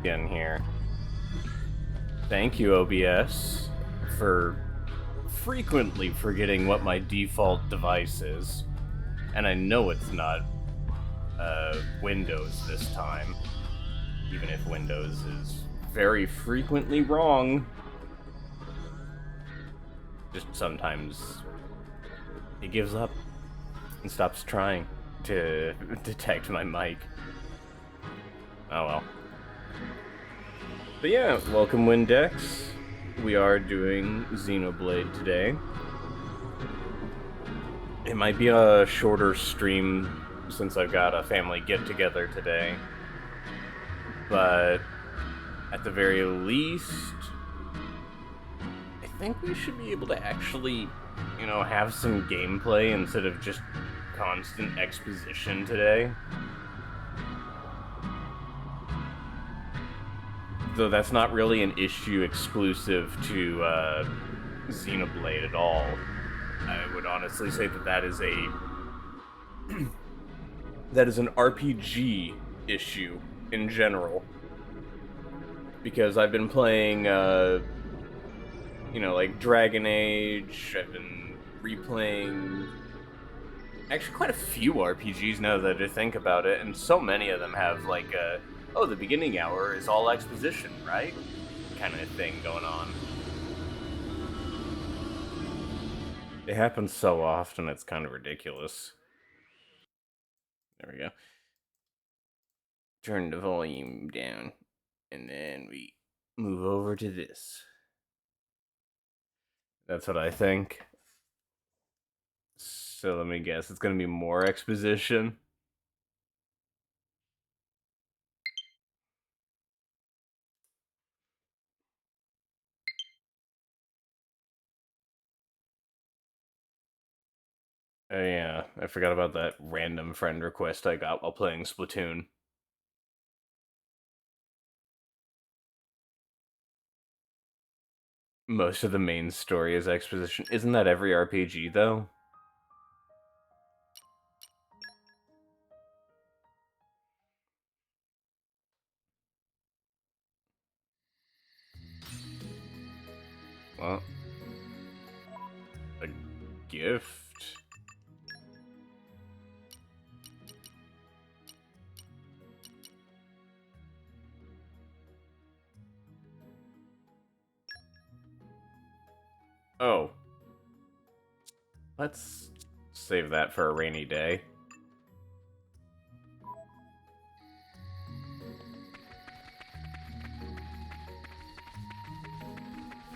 again here. Thank you, OBS, for frequently forgetting what my default device is. And I know it's not Windows this time, even if Windows is very frequently wrong. Just sometimes it gives up and stops trying to detect my mic. Oh well. But yeah, welcome Windex. We are doing Xenoblade today. It might be a shorter stream since I've got a family get-together today. But at the very least, I think we should be able to actually, have some gameplay instead of just constant exposition today. Though that's not really an issue exclusive to Xenoblade at all. I would honestly say that is that is an RPG issue in general. Because I've been playing, like Dragon Age, I've been replaying actually quite a few RPGs now that I think about it, and so many of them have like the beginning hour is all exposition, right? Kind of thing going on. It happens so often, it's kind of ridiculous. There we go. Turn the volume down, and then we move over to this. That's what I think. So let me guess, it's gonna be more exposition. Oh yeah, I forgot about that random friend request I got while playing Splatoon. Most of the main story is exposition. Isn't that every RPG, though? Well, a gift? Oh. Let's save that for a rainy day.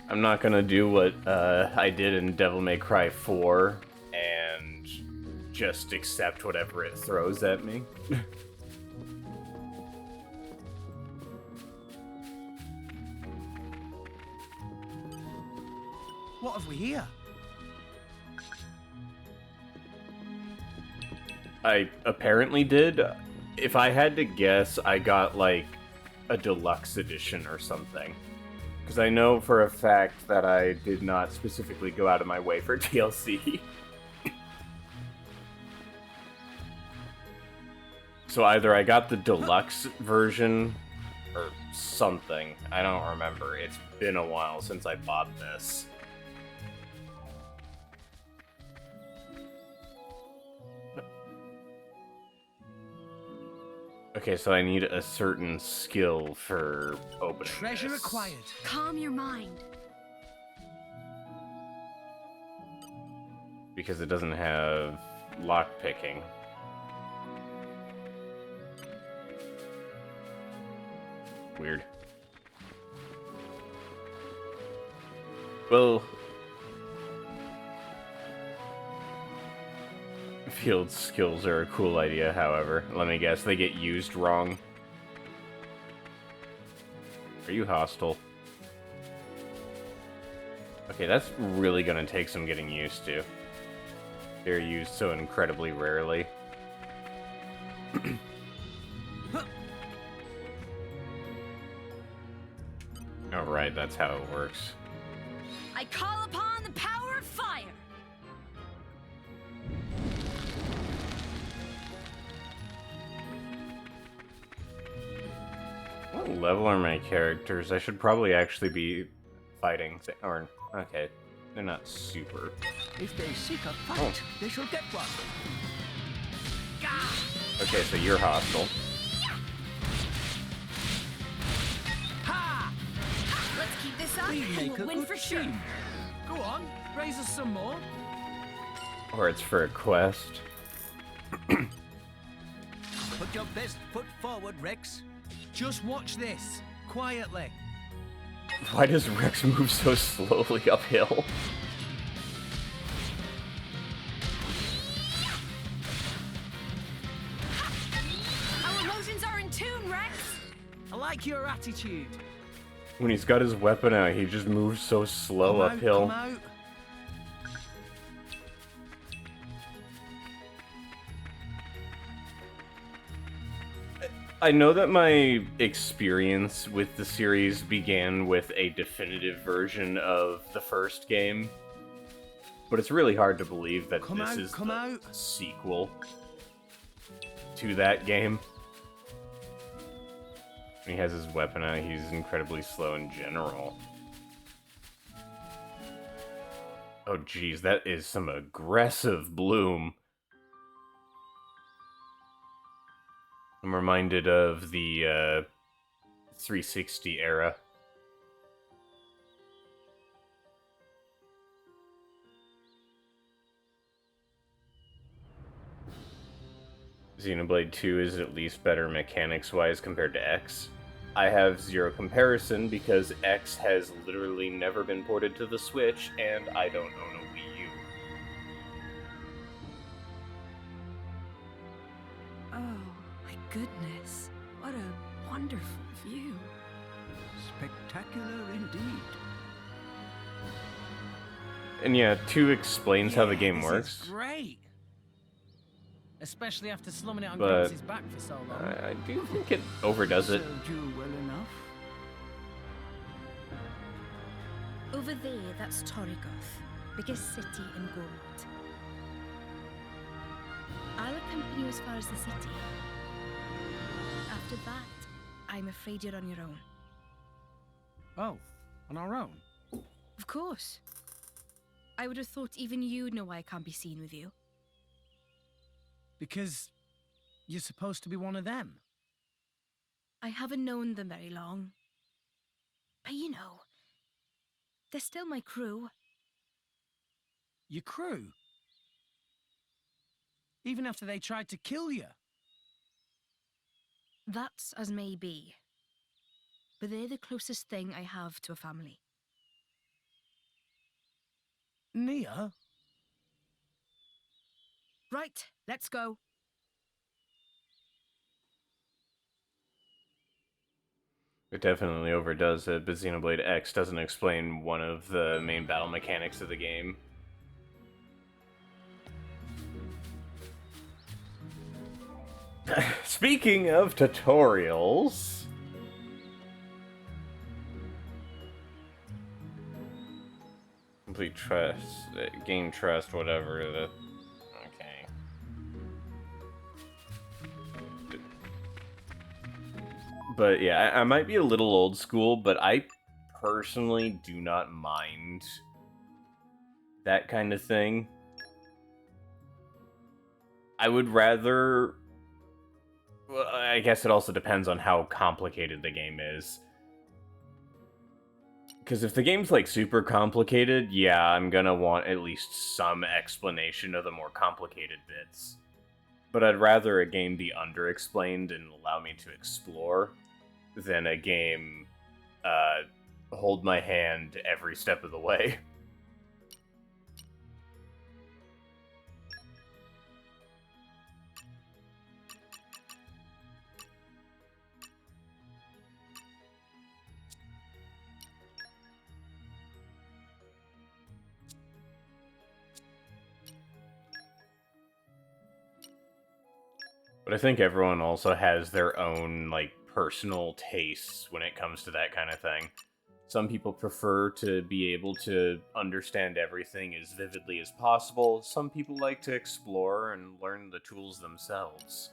I'm not gonna do what I did in Devil May Cry 4 and just accept whatever it throws at me. What have we here? I apparently did. If I had to guess, I got like a deluxe edition or something. Because I know for a fact that I did not specifically go out of my way for DLC. So either I got the deluxe version or something. I don't remember. It's been a while since I bought this. Okay, so I need a certain skill for opening Treasure this. acquired. Calm your mind. Because it doesn't have lock picking. Weird. Well, field skills are a cool idea, however. Let me guess, they get used wrong. Are you hostile? Okay, that's really gonna take some getting used to. They're used so incredibly rarely. Alright, that's how it works. I call upon the power of fire. What? What level are my characters? I should probably actually be fighting. Or, okay, they're not super. If they seek a fight, they shall get one. Okay, so you're hostile. Ha! Let's keep this up We and make we'll a win good for sure. team. Go on, raise us some more. Or it's for a quest. Put your best foot forward, Rex. Just watch this, quietly. Why does Rex move so slowly uphill? Our emotions are in tune, Rex. I like your attitude. When he's got his weapon out, he just moves so slow uphill. Come out. I know that my experience with the series began with a definitive version of the first game, but it's really hard to believe that this is the sequel to that game. When he has his weapon out, he's incredibly slow in general. Oh geez, that is some aggressive bloom. I'm reminded of the 360 era. Xenoblade 2 is at least better mechanics-wise compared to X. I have zero comparison because X has literally never been ported to the Switch, and I don't own a Wii U. Oh, my goodness. What a wonderful view. Spectacular indeed. And yeah, 2 explains how the game this works. is great. Especially after slumming it on But Grace's back for so long. I do think it overdoes it. Served you well enough. Over there, that's Torrigoth, biggest city in Gold. I'll accompany you as far as the city. After that, I'm afraid you're on your own. Oh, on our own? Of course. I would have thought even you'd know why I can't be seen with you. Because you're supposed to be one of them. I haven't known them very long. But you know, they're still my crew. Your crew? Even after they tried to kill you? That's as may be. But they're the closest thing I have to a family. Nia? Right, let's go. It definitely overdoes it, but Xenoblade X doesn't explain one of the main battle mechanics of the game. Speaking of tutorials... Complete trust, gain trust, whatever. Okay. But yeah, I might be a little old school, but I personally do not mind that kind of thing. I would rather... Well, I guess it also depends on how complicated the game is. Because if the game's, like, super complicated, yeah, I'm gonna want at least some explanation of the more complicated bits. But I'd rather a game be under-explained and allow me to explore than a game hold my hand every step of the way. But I think everyone also has their own, like, personal tastes when it comes to that kind of thing. Some people prefer to be able to understand everything as vividly as possible. Some people like to explore and learn the tools themselves.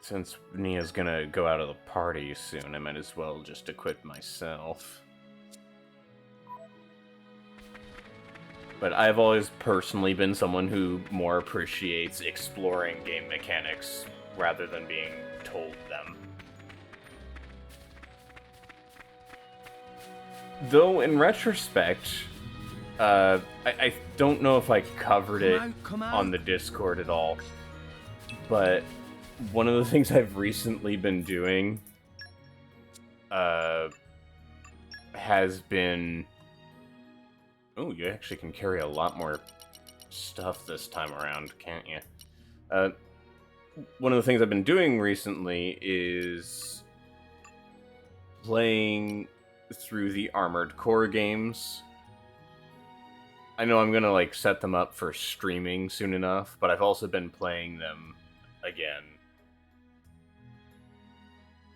Since Nia's gonna go out of the party soon, I might as well just equip myself. But I've always personally been someone who more appreciates exploring game mechanics rather than being told them. Though, in retrospect, I don't know if I covered it on the Discord at all, but one of the things I've recently been doing has been... Oh, you actually can carry a lot more stuff this time around, can't you? One of the things I've been doing recently is playing through the Armored Core games. I know I'm gonna, like, set them up for streaming soon enough, but I've also been playing them again.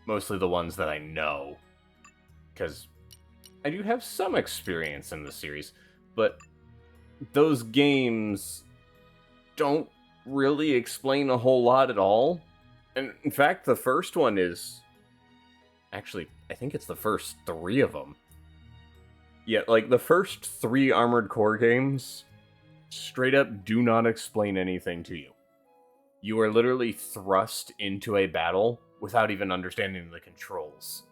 Mostly the ones that I know, because I do have some experience in the series, but those games don't really explain a whole lot at all. And in fact, the first one is... Actually, I think it's the first 3 of them. Yeah, like, the first 3 Armored Core games straight up do not explain anything to you. You are literally thrust into a battle without even understanding the controls.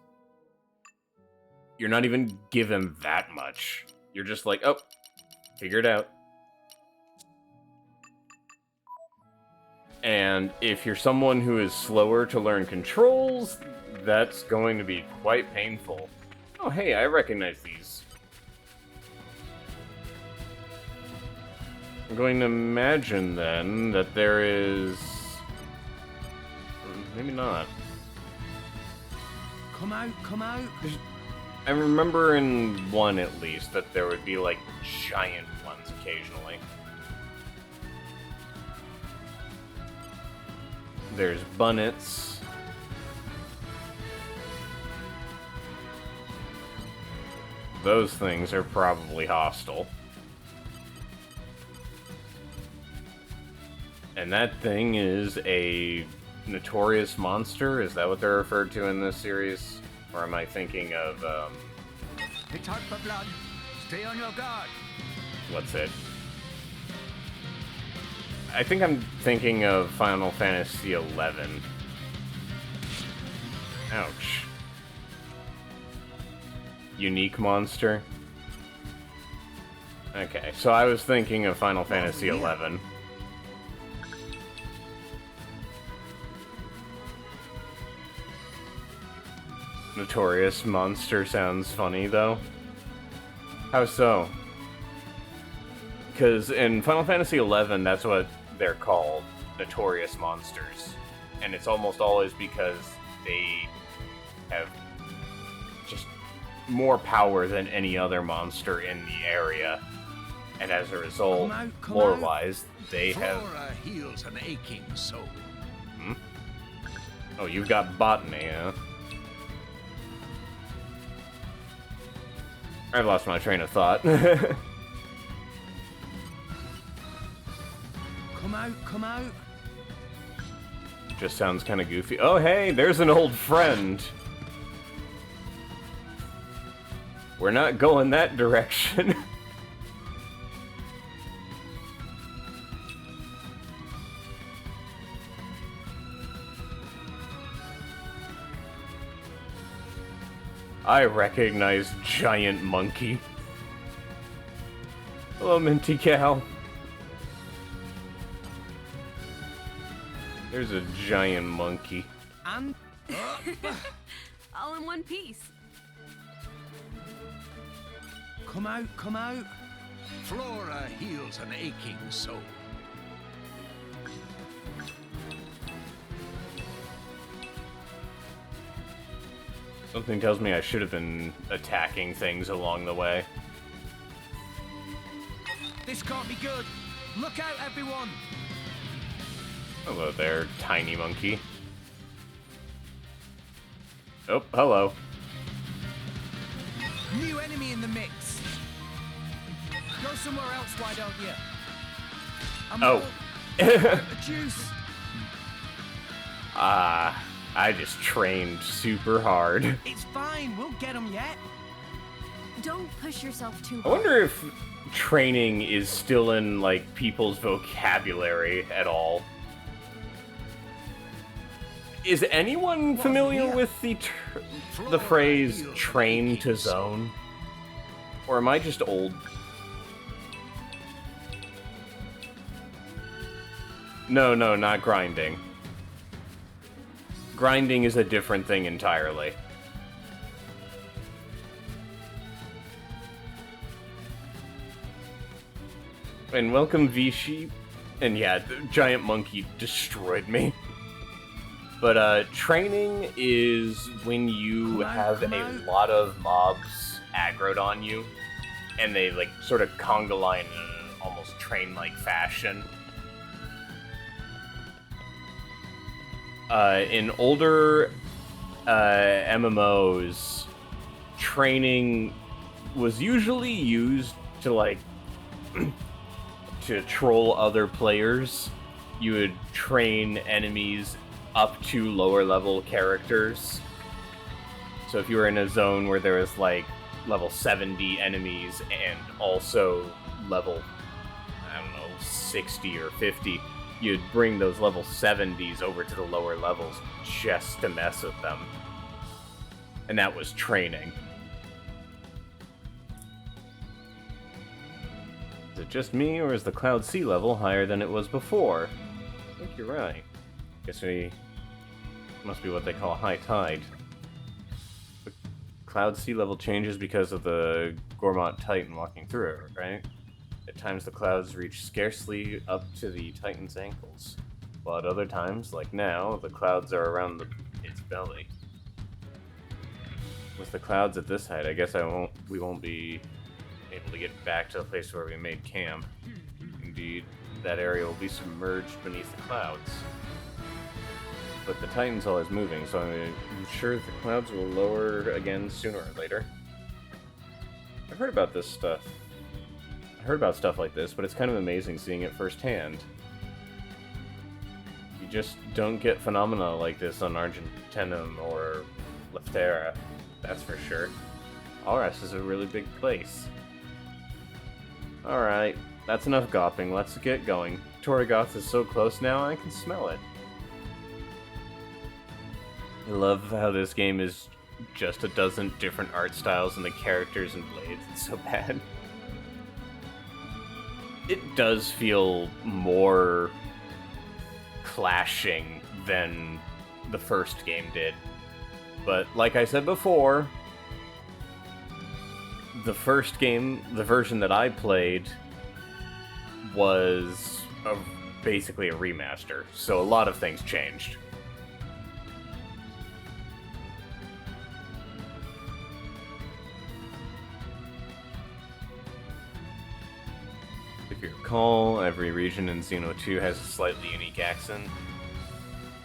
You're not even given that much. You're just like, oh, figure it out. And if you're someone who is slower to learn controls, that's going to be quite painful. Oh, hey, I recognize these. I'm going to imagine, then, that there is... Maybe not. Come out, come out. I remember in 1, at least, that there would be, like, giant ones occasionally. There's bunnets. Those things are probably hostile. And that thing is a notorious monster? Is that what they're referred to in this series? Or am I thinking of, It's hot for blood. Stay on your guard. what's it? I think I'm thinking of Final Fantasy XI. Ouch. Unique monster? Okay, so I was thinking of Final Fantasy XI. Notorious monster sounds funny, though. How so? Because in Final Fantasy XI, that's what they're called, notorious monsters. And it's almost always because they have just more power than any other monster in the area. And as a result, lore-wise, they have... Flora heals an aching soul. Hmm? Oh, you've got botany, huh? I've lost my train of thought. Come out, come out. Just sounds kind of goofy. Oh, hey, there's an old friend. We're not going that direction. I recognize Giant Monkey. Hello, Minty Cow. There's a giant monkey. And All in one piece. come out, come out. Flora heals an aching soul. Something tells me I should have been attacking things along the way. This can't be good. Look out, everyone. Hello there, tiny monkey. Oh, hello. New enemy in the mix. Go somewhere else, why don't you? I'm Oh. the juice. I just trained super hard. It's fine, we'll get them yet. Don't push yourself too I hard. wonder if training is still in, like, people's vocabulary at all. Is anyone familiar with the phrase train to zone? Or am I just old? No, not grinding. Grinding is a different thing entirely. And welcome V-Sheep. And yeah, the giant monkey destroyed me. But training is when you have a lot of mobs aggroed on you, and they like sort of conga line in an almost train-like fashion. In older MMOs, training was usually used to like to troll other players. You would train enemies up to lower level characters. So if you were in a zone where there was like level 70 enemies and also level, I don't know, 60 or 50, you'd bring those level 70s over to the lower levels just to mess with them. And that was training. Is it just me, or is the cloud sea level higher than it was before? I think you're right. Guess we must be what they call high tide. The cloud sea level changes because of the Gormott Titan walking through it, right? At times the clouds reach scarcely up to the Titan's ankles, while at other times, like now, the clouds are around its belly. With the clouds at this height, I guess we won't be able to get back to the place where we made camp. Indeed, that area will be submerged beneath the clouds. But the Titan's always moving, so I'm sure the clouds will lower again sooner or later. I've heard about this stuff. I heard about stuff like this, but it's kind of amazing seeing it firsthand. You just don't get phenomena like this on Argentinum or Leftera, that's for sure. Alras is a really big place. Alright, that's enough gopping, let's get going. Torrigoth is so close now, I can smell it. I love how this game is just a dozen different art styles and the characters and blades. It's so bad. It does feel more clashing than the first game did. But like I said before, the first game, the version that I played, was basically a remaster. So a lot of things changed. If you recall, every region in Xeno 2 has a slightly unique accent.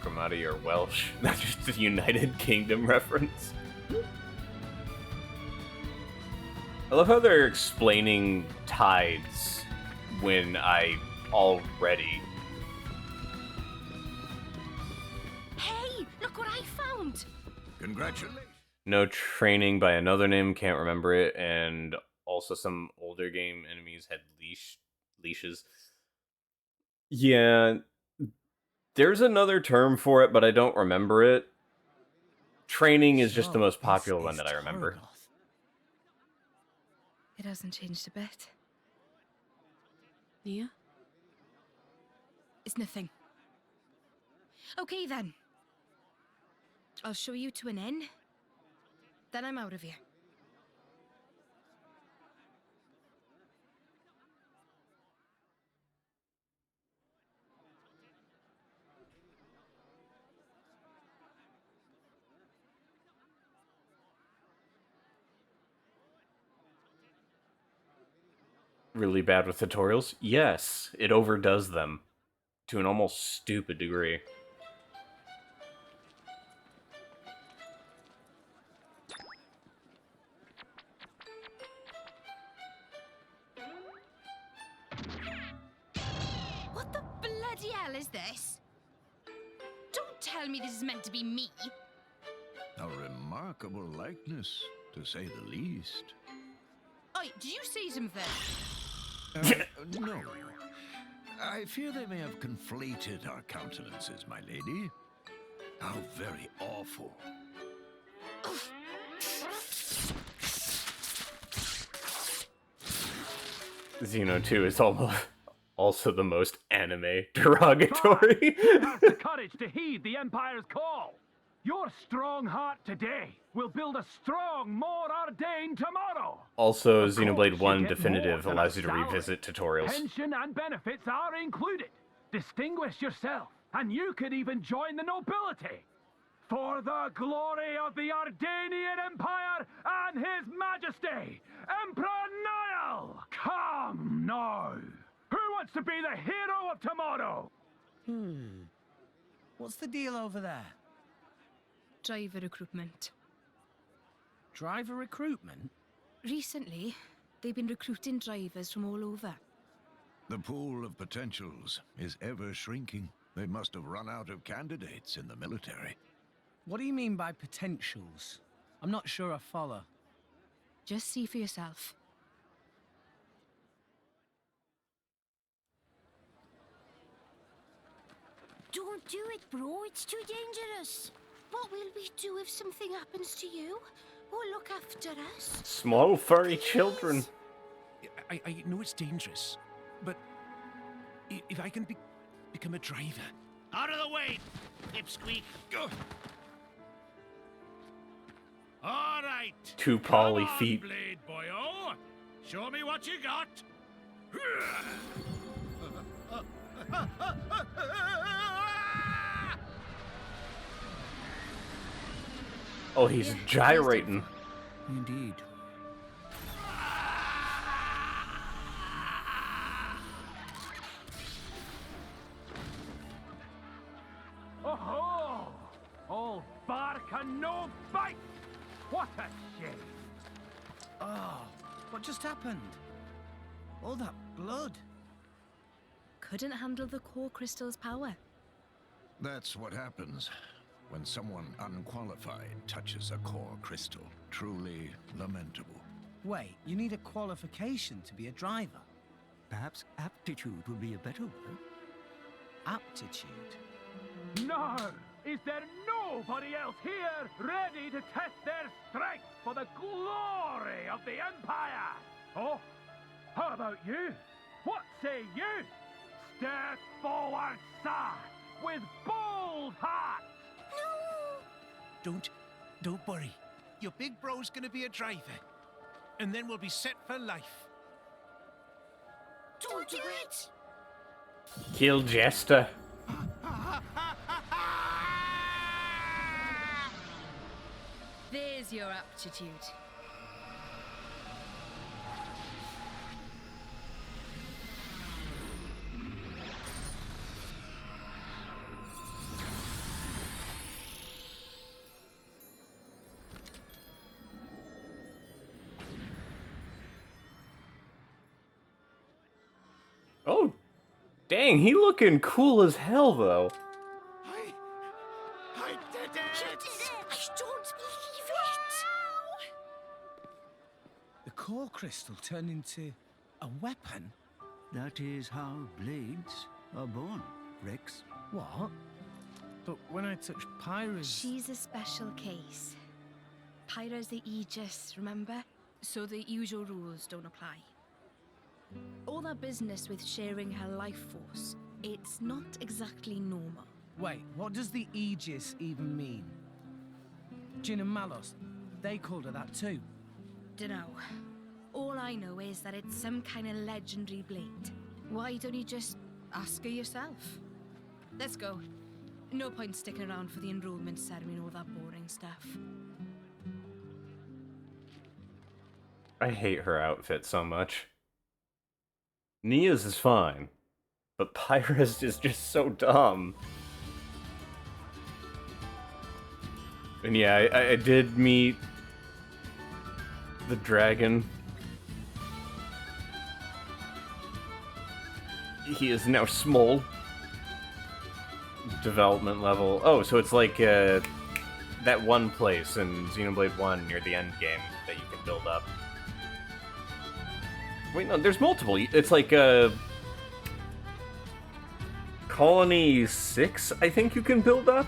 Grammati or Welsh, not just a United Kingdom reference. I love how they're explaining tides when I already... Hey, look what I found! Congratulations. No training by another name, can't remember it, and also some older game enemies had leashes. Yeah, there's another term for it, but I don't remember it. Training is just the most popular one that I remember. It hasn't changed a bit. Nia? It's nothing. Okay then. I'll show you to an inn. Then I'm out of here. Really bad with tutorials? Yes, it overdoes them to an almost stupid degree. What the bloody hell is this? Don't tell tell me this is meant to be me. A remarkable likeness, to say the least. Oi, did you see something? No. I fear they may have conflated our countenances, my lady. How very awful. Xeno 2 is also the most anime derogatory. Who has the courage to heed the Empire's call? Your strong heart today will build a strong, more ordained tomorrow. Also, Of Xenoblade course, 1 you get Definitive more than allows a you to salary. revisit tutorials. Pension and benefits are included. Distinguish yourself, and you could even join the nobility. For the glory of the Ardanian Empire and His Majesty, Emperor Niall! Come now! Who wants to be the hero of tomorrow? What's the deal over there? Driver recruitment. Driver recruitment? Recently, they've been recruiting drivers from all over. The pool of potentials is ever shrinking. They must have run out of candidates in the military. What do you mean by potentials? I'm not sure I follow. Just see for yourself. Don't do it, bro. It's too dangerous. What will we do if something happens to you? Who'll look after us? Small furry children. I know it's dangerous, but if I can become a driver. Out of the way, pipsqueak. All right. 2 poly Come on, feet. Blade boyo. Show me what you got. Oh, he's gyrating. Indeed. Oh-ho! All bark and no bite! What a shame! Oh, what just happened? All that blood. Couldn't handle the core crystal's power. That's what happens when someone unqualified touches a core crystal. Truly lamentable. Wait, you need a qualification to be a driver? Perhaps aptitude would be a better word. Aptitude? No! Is there nobody else here ready to test their strength for the glory of the Empire? Oh, how about you? What say you? Step forward, sir, with bold heart! Don't worry. Your big bro's gonna be a driver. And then we'll be set for life. Don't do it! Kill Jester. There's your aptitude. Oh, dang, he looking cool as hell, though. I did it! I don't believe it! The core crystal turned into a weapon? That is how blades are born, Rex. What? But when I touched Pyra's... She's a special case. Pyra's the Aegis, remember? So the usual rules don't apply. All that business with sharing her life force, it's not exactly normal. Wait, what does the Aegis even mean? Jin and Malos, they called her that too. Dunno. All I know is that it's some kind of legendary blade. Why don't you just ask her yourself? Let's go. No point sticking around for the enrollment ceremony and all that boring stuff. I hate her outfit so much. Nia's is fine, but Pyra's is just so dumb. And yeah, I did meet the dragon. He is now small. development level. Oh, so it's like that one place in Xenoblade 1 near the end game that you can build up. Wait, no, there's multiple. It's like Colony 6, I think you can build up?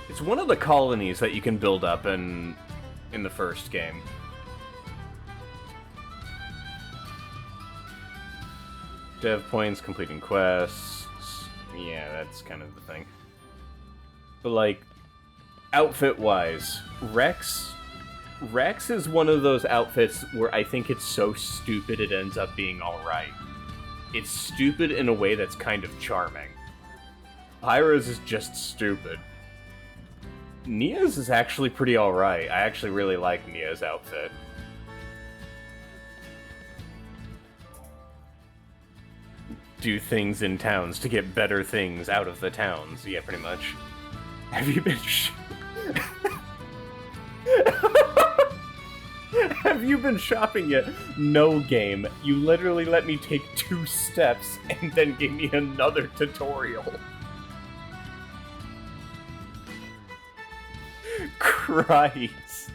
It's one of the colonies that you can build up in the first game. Dev points, completing quests. Yeah, that's kind of the thing. But like, outfit-wise, Rex is one of those outfits where I think it's so stupid it ends up being alright. It's stupid in a way that's kind of charming. Pyra's is just stupid. Nia's is actually pretty alright. I actually really like Nia's outfit. Do things in towns to get better things out of the towns. Yeah, pretty much. Have you been Have you been shopping yet? No, game. You literally let me take 2 steps and then gave me another tutorial. Christ.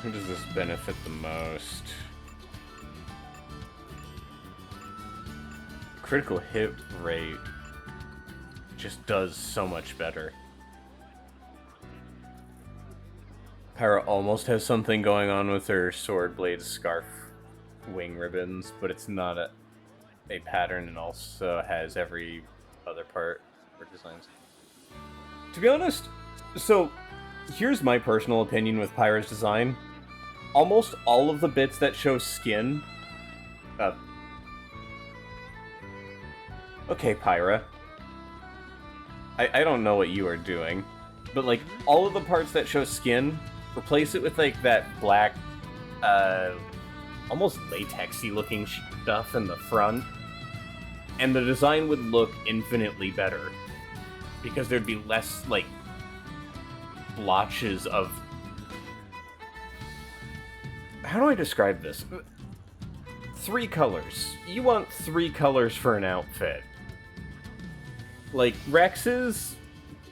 Who does this benefit the most? Critical hit rate just does so much better. Pyra almost has something going on with her sword blade scarf wing ribbons, but it's not a pattern, and also has every other part for designs. To be honest, so here's my personal opinion with Pyra's design. Almost all of the bits that show skin... Okay, Pyra. I don't know what you are doing, but, like, all of the parts that show skin, replace it with, like, that black, almost latexy looking stuff in the front, and the design would look infinitely better. Because there'd be less, like, blotches of... How do I describe this? 3 colors. You want 3 colors for an outfit. Like, Rex's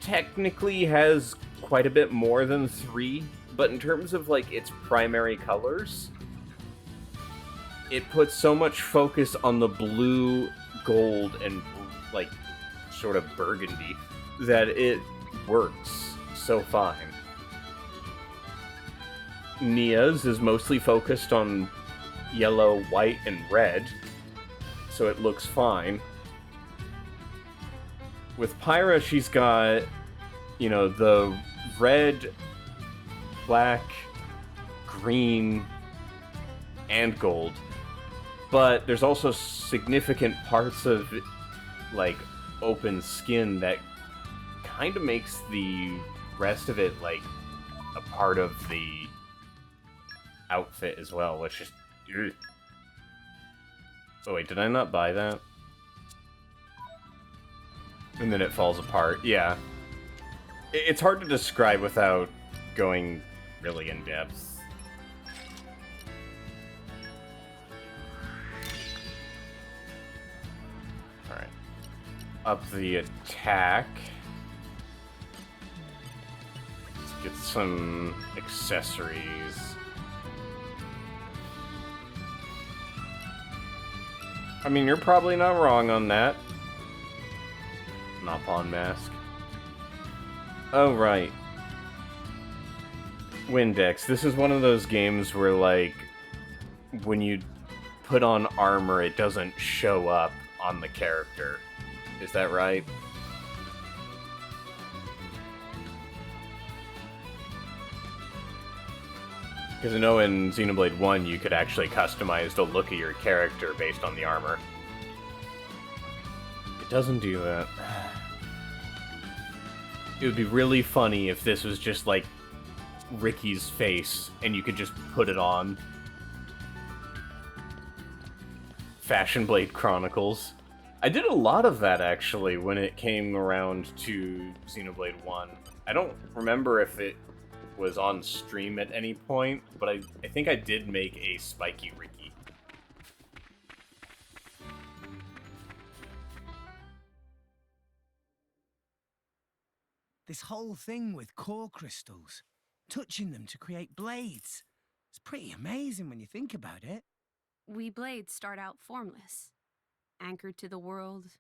technically has quite a bit more than 3, but in terms of, like, its primary colors, it puts so much focus on the blue, gold, and, like, sort of burgundy that it works so fine. Nia's is mostly focused on yellow, white, and red, so it looks fine. With Pyra, she's got, you know, the red, black, green, and gold. But there's also significant parts of, like, open skin that kind of makes the rest of it, like, a part of the outfit as well, which is... Ugh. Oh wait, did I not buy that? And then it falls apart. Yeah. It's hard to describe without going really in depth. Alright. Up the attack. Let's get some accessories. I mean, you're probably not wrong on that. Nopon mask. Oh, right. Windex. This is one of those games where, like, when you put on armor, it doesn't show up on the character. Is that right? Because I know in Xenoblade 1, you could actually customize the look of your character based on the armor. It doesn't do that. It would be really funny if this was just, like, Ricky's face, and you could just put it on. Xenoblade Chronicles. I did a lot of that, actually, when it came around to Xenoblade 1. I don't remember if it was on stream at any point, but I think I did make a spiky Ricky. This whole thing with core crystals, touching them to create blades. It's pretty amazing when you think about it. We blades start out formless, anchored to the world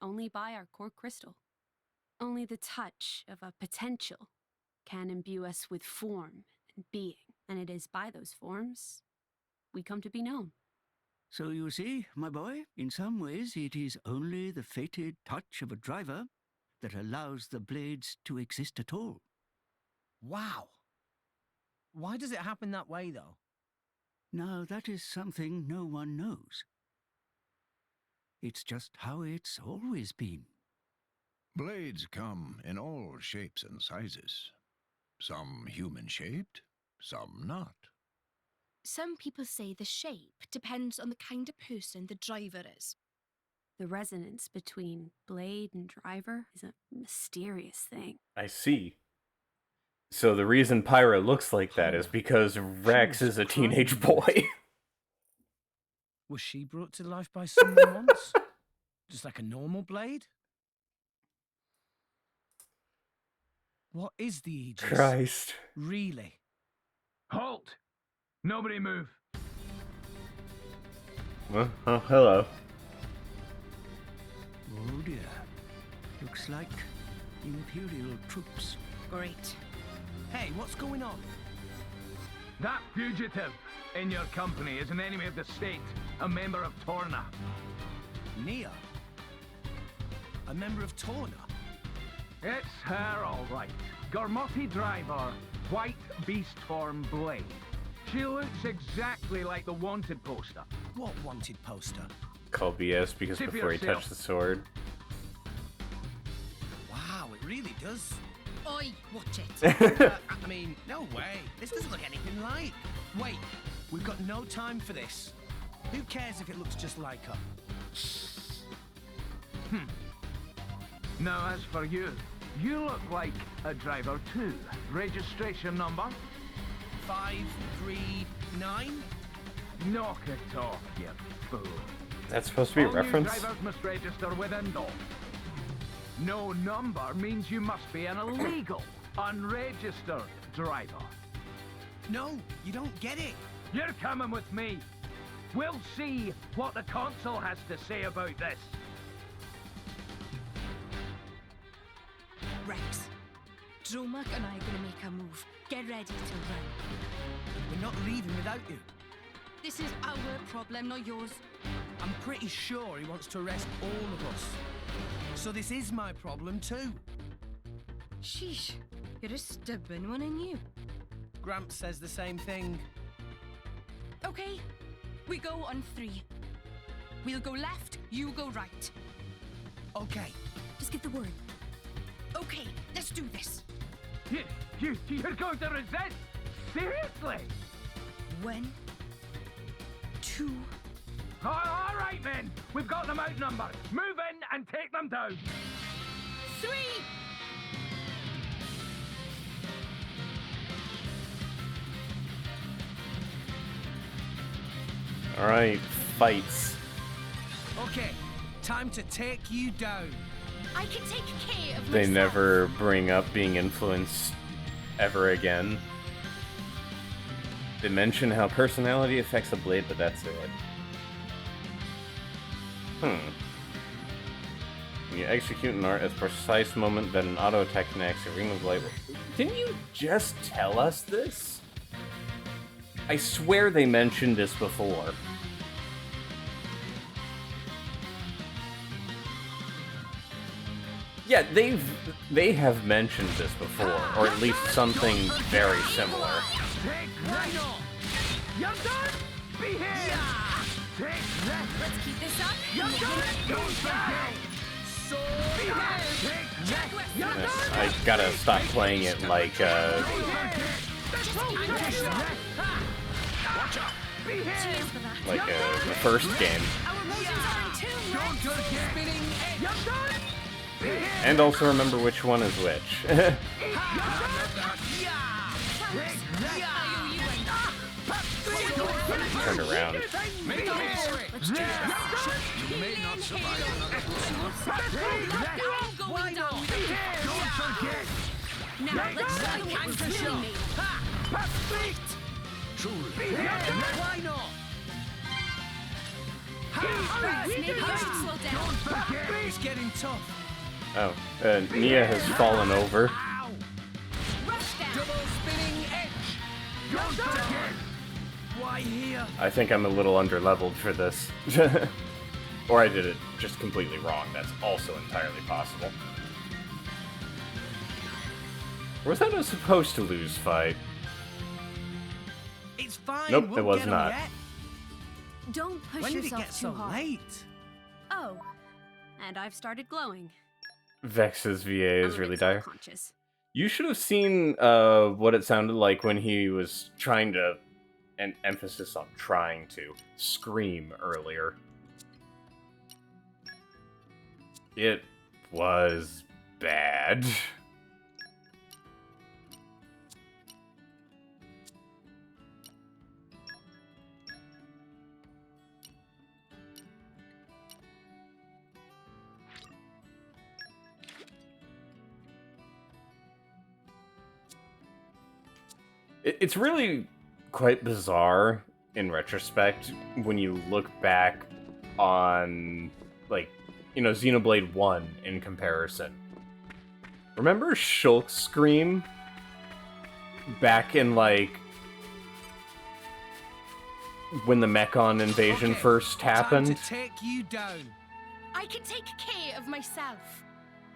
only by our core crystal. Only the touch of a potential can imbue us with form and being, and it is by those forms we come to be known. So you see, my boy, in some ways it is only the fated touch of a driver that allows the blades to exist at all. Wow. Why does it happen that way, though? Now, that is something no one knows. It's just how it's always been. Blades come in all shapes and sizes. Some human-shaped, some not. Some people say the shape depends on the kind of person the driver is. The resonance between blade and driver is a mysterious thing. I see. So the reason Pyra looks like that is because Rex is a teenage boy. Was she brought to life by someone once? Just like a normal blade? What is the Aegis? Christ. Really? Halt! Nobody move. Well, oh, hello. Oh dear. Looks like Imperial troops. Great. Hey, what's going on? That fugitive in your company is an enemy of the state, a member of Torna. Nia? A member of Torna? It's her, all right. Gormoti driver, white beast form blade. She looks exactly like the wanted poster. What wanted poster? Called BS because See for before he yourself. touched the sword. Wow, it really does. Oi, watch it. I mean, no way. This doesn't look anything like. Wait, we've got no time for this. Who cares if it looks just like her? Now, as for you, you look like a driver too. Registration number? 539? Knock it off, you fool. That's supposed to be a All reference? new drivers must register with Indol. No number means you must be an illegal, unregistered driver. No, you don't get it. You're coming with me. We'll see what the consul has to say about this. Rex, Dromark and I are gonna make a move. Get ready to run. We're not leaving without you. This is our problem, not yours. I'm pretty sure he wants to arrest all of us. So this is my problem too. Sheesh, you're a stubborn one, ain't you? Gramps says the same thing. Okay, we go on 3. We'll go left, you go right. Okay. Just get the word. Okay, let's do this. You're going to resist? Seriously? 1, 2. All right then. We've got them outnumbered. Move in and take them down. 3. Alright, fights. Okay, time to take you down. I can take care of They myself. never bring up being influenced ever again. They mention how personality affects a blade, but that's it. When you execute an art at the precise moment that an auto attack connects, a ring of light. Didn't you just tell us this? I swear they mentioned this before. Yeah, they have mentioned this before, or at least something very similar. Take that. You're done. Be here. Take that. Let's keep this up. You're done. Don't forget. So Be here. Take that. You're Yes, done. I gotta stop playing it like Watch out! Cheers for that. Like the first game. Our motions are in tune, Rex. Spinning edge! And also remember which one is which. Turned around. Make a hit for it! Let's do this. You may not survive another Why not? Don't forget! Now let's try what we're really made of. truly. Why not? Maybe you should slow down. It's getting tough. Oh, Nia has fallen over. Rush down. Double spinning edge. Don't forget. Why here? I think I'm a little underleveled for this. Or I did it just completely wrong. That's also entirely possible. Was that a supposed to lose fight? It's fine. Nope, we'll it was get 'em not. yet. Don't push When did it yourself get too so hard. late? Oh, and I've started glowing. Vex's VA is I'm a really bit dire. self-conscious. You should have seen what it sounded like when he was trying to, and emphasis on trying to, scream earlier. It was bad. It's really quite bizarre in retrospect when you look back on, like, you know, Xenoblade 1 in comparison. Remember Shulk's scream? Back in, like, when the Mechon invasion Okay, first happened? Time to take you down. I can take care of myself.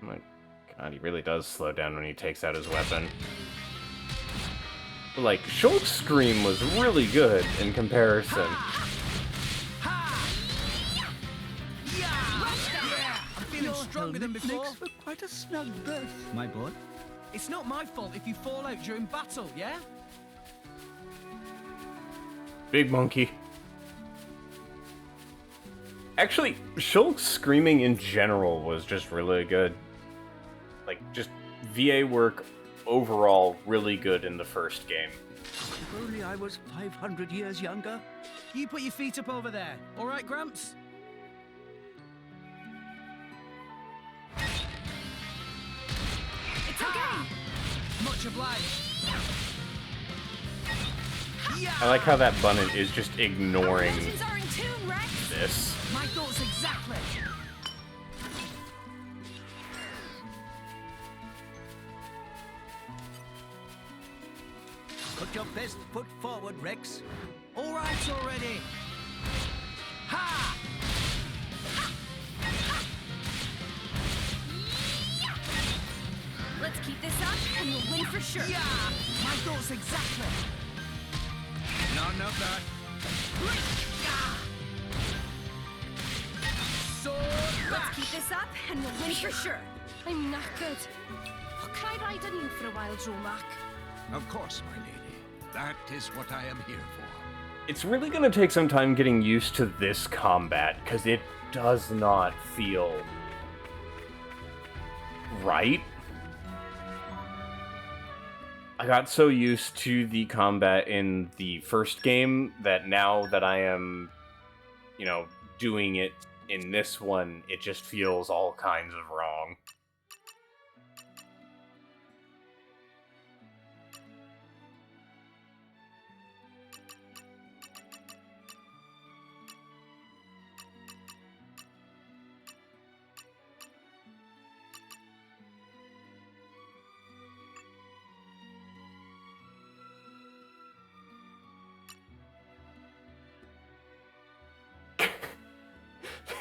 Oh my god, he really does slow down when he takes out his weapon. Like, Shulk's scream was really good in comparison. I'm feeling stronger than before. Makes for quite a snug berth, my boy. It's not my fault if you fall out during battle, yeah? Big monkey. Actually, Shulk's screaming in general was just really good. Like, just VA work overall really good in the first game. If only I was 500 years younger. You put your feet up over there. All right, Gramps? It's okay. Much obliged. I like how that button is just ignoring Motions are in tune, Rex. this. My thoughts exactly. Put your best foot forward, Rex. All right already. Ha! Let's keep this up and we'll win for sure. Yeah! My thoughts exactly. None of that. Sword Let's bash! keep this up and we'll win for sure. I'm knackered. Oh, can I ride on you for a while, Dromac? Of course, my lady. That is what I am here for. It's really gonna take some time getting used to this combat, because it does not feel right. I got so used to the combat in the first game that now that I am, you know, doing it in this one, it just feels all kinds of wrong.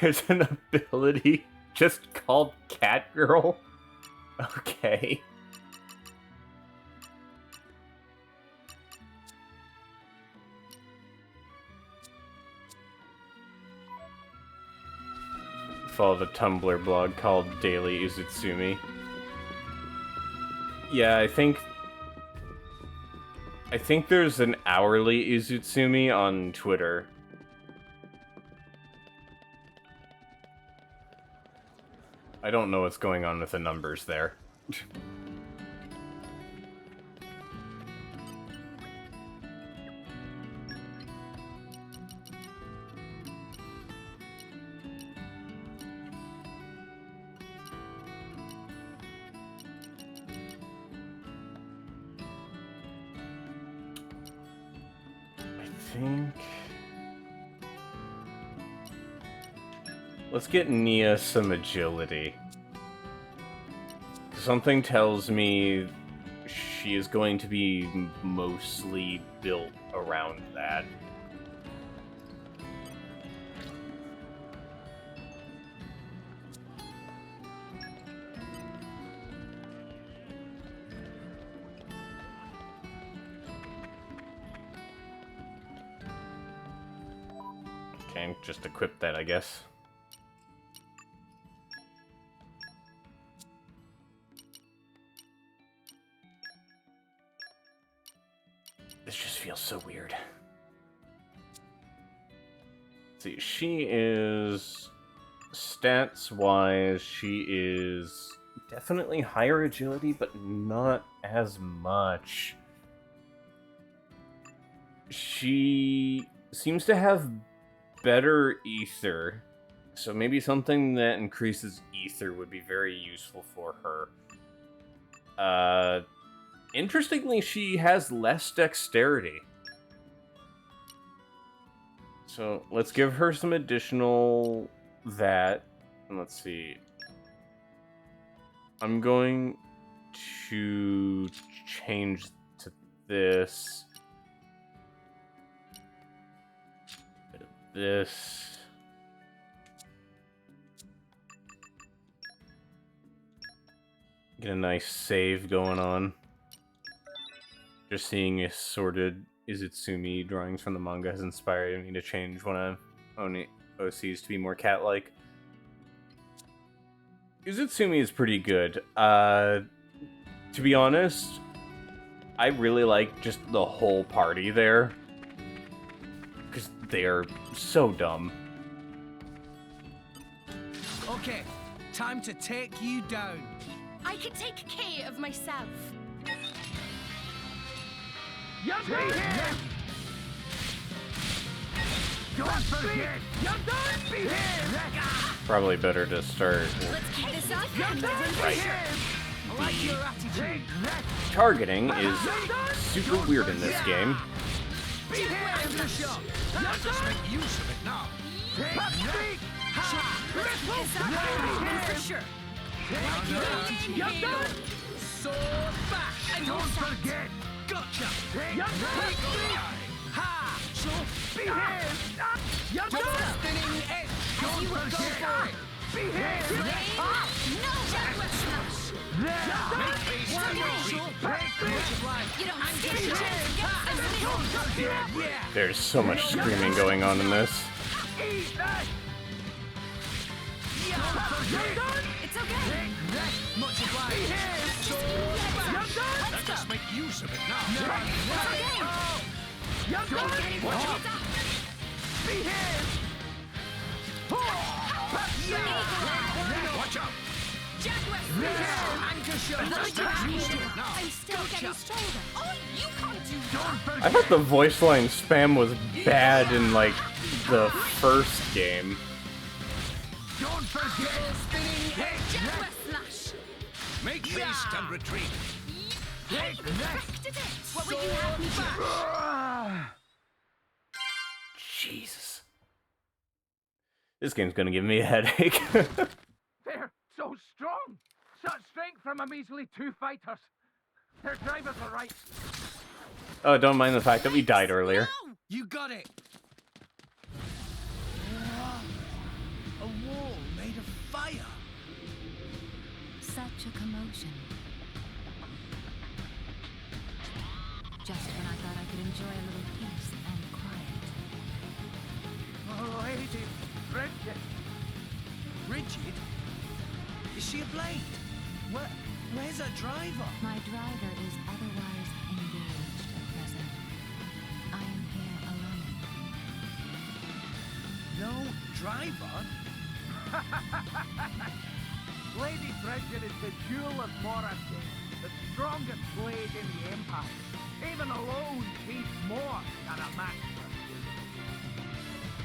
There's an ability just called Cat Girl? Okay. Follow the Tumblr blog called Daily Uzutsumi. Yeah, I think I think there's an hourly Izutsumi on Twitter. I don't know what's going on with the numbers there. Let's get Nia some agility. Something tells me she is going to be mostly built around that. Okay, just equip that, I guess. This just feels so weird. See, she is... Stats-wise, she is definitely higher agility, but not as much. She seems to have better ether, so maybe something that increases ether would be very useful for her. Interestingly, she has less dexterity. So let's give her some additional that. And let's see. I'm going to change to this. Bit of this. Get a nice save going on. Just seeing assorted Izutsumi drawings from the manga has inspired me to change one of Oni OCs to be more cat-like. Izutsumi is pretty good. To be honest, I really like just the whole party there. Because they are so dumb. Okay, time to take you down. I can take care of myself. You're here! Don't forget! You don't be here! Probably better to start Let's keep this up. right. I like your attitude. Targeting is super weird in this game. Be here, shot. Let's just make use of it now. For sure. You're done. Sword bash. And don't forget. Gotcha. You're Ha. So be here! You're done! spinning edge. As you would go for it. Be here! No Jaguar smash. Make me You don't stand a chance against them. Yeah. There's so much screaming going on in this. Eat that! It's okay. Much obliged. Sword bash. Let's just make use of it now. You're done! Watch out. Be here! Watch out. Jaguar Anchor shot. Let's Let's use of it now. I'm still getting stronger. Oh, you can't do that. I thought the voice line spam was bad in, like, the first game. Don't forget! Spinning edge. Jaguar slash. Make haste and retreat. I perfected it. What would you have me do? Jesus. This game's gonna give me a headache. They're so strong! Such strength from a measly 2 fighters. Their drivers are right. Oh, don't mind the fact that we died earlier. You got it. A wall made of fire. Such a commotion. Just when I thought I could enjoy a little peace and quiet. Oh, Lady Bridget. Rigid? Is she a blade? Where's her driver? My driver is otherwise engaged at present. driver? Lady Bridget is the jewel of Morrison, the strongest blade in the Empire. Even alone, she's more than a match for you.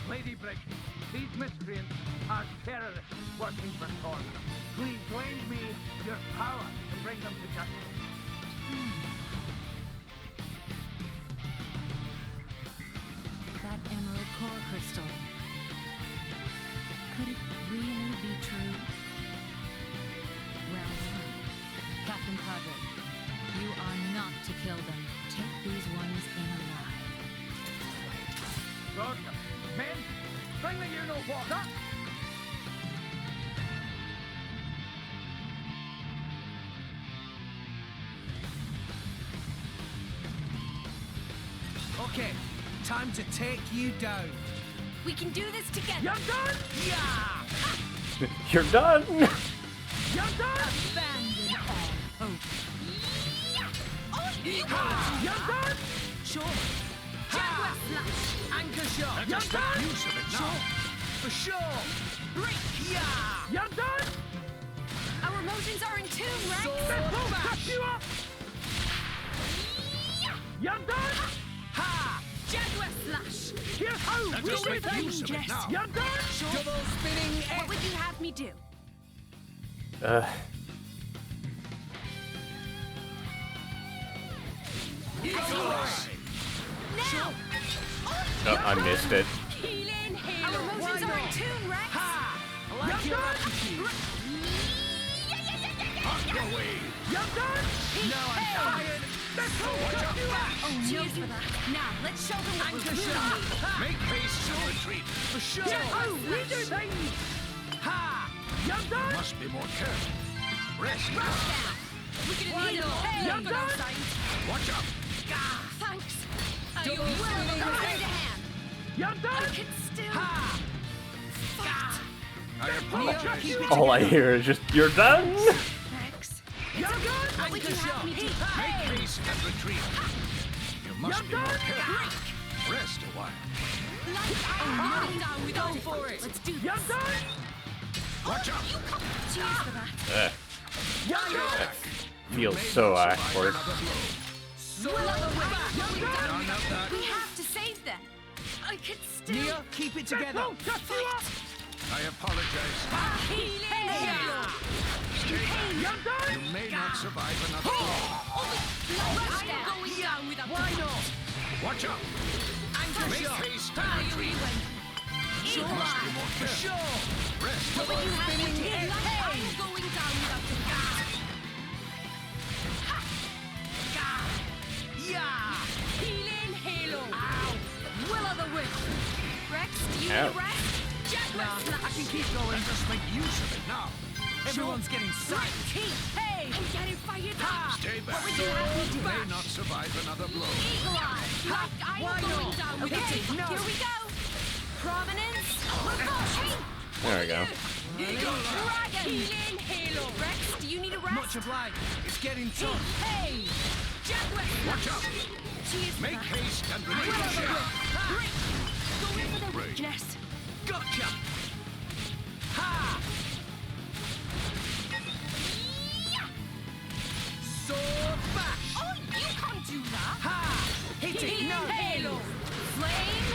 Lady Bridget, these miscreants are terrorists working for Thorn. Please lend me your power to bring them to justice. That emerald core crystal. Could it really be true? Well, Captain Padre, you are not to kill them. Take these ones in alive. Roger. Men, bring the you-know-what up! Okay, time to take you down. We can do this together. You're done! Yeah! You're done! You're done! Abandon all hope. You're done! Sure. Ha! Anchor shot. You're done! Use of it now. Sure. For sure. Break. Yeah! You're done! Our emotions are in tune, Rex. Sword This will bash. cut you up! You're done! Ha! Jaguar slash. Here's how Let we us do make things! use of it now. You're done! Double spinning What X. would you have me do? Now! Oh, I missed it. Healing, Our emotions are in tune, Rex. Ha! I like your attitude. Your way. You're done! No, I'm fired. This will cut you up! Oh, cheers for that. Now, let's show them what Anchor we're shot. doing. Ha! Make haste and retreat. For sure. Here's how we do things! Ha! You're done! Must be more careful. Rest. We can Why needle. not? Hey, You're but done? outside. Watch out. Thanks. I Double will spinning lend a X. hand. You're I done! can still Ha! fight. I This will apologize. cut you up! All I hear is just, you're done! Rex. You're done! What would you have me do? Make haste and retreat. You must be more done. careful. Rest a while. Like down with all for it. Let's do this. You're done! Watch out. Cheers for that. You're done! Feels so awkward. Another blow. Sword Well, bash. None of that. We have to save them. I could still Nia, keep it This together. will cut you up! I apologize. healing. Stay back. You're done! You may not survive another blow. I'm going down with a Why not? Watch out. Anchor Make shot. haste and retreat. You must be more For careful. sure. Rest. What would you have me do? Spinning I'm going down with a Yeah! healing halo. Ow! Will o' the wisp. Rex, do you need Ow. a rest? Jaguar Nah, I slash. can keep going. Let us make use of it now. Everyone's getting psyched. Hey! I'm getting fired up. Stay back. What would you have me do? You may not survive another blow. Eagle eye. Like I'm Why going not? down with Okay, a no. Here we go. Prominence. We'll go. Hey! There we go. Eagle dragon. Healing halo. Rex, do you need a rest? Much obliged. It's getting tough. Hey! Jaguar Watch slash. out. Cheers for Make that. haste and Will o' the retreat. wisp. Break. Go in for the Break. weakness. Gotcha. Ha! Sword bash. Oh, you can't do that. Ha! Hit it. Healing No. halo. Flame.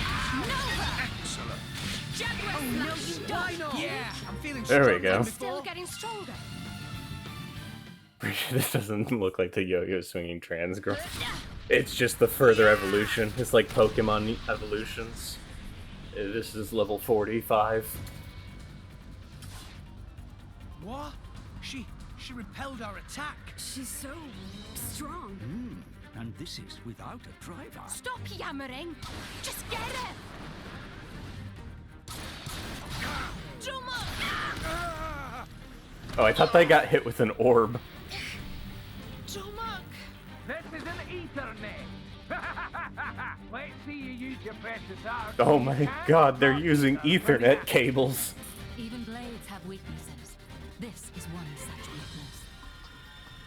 Nova. Excellent. Jaguar Oh, no, slash. you why not? Yeah, I'm feeling There we stronger go. than Still before. getting stronger. This doesn't look like the yo-yo swinging trans girl. It's just the further evolution. It's like Pokemon evolutions. This is level 45. What? She repelled our attack. She's so strong. And this is without a driver. Stop yammering. Just get it. Jump up. Oh, I thought they got hit with an orb. Jump up. This is an Ethernet. Let's see you use your precious art. Oh my god, they're using Ethernet cables. Even blades have weaknesses. This is one such weakness.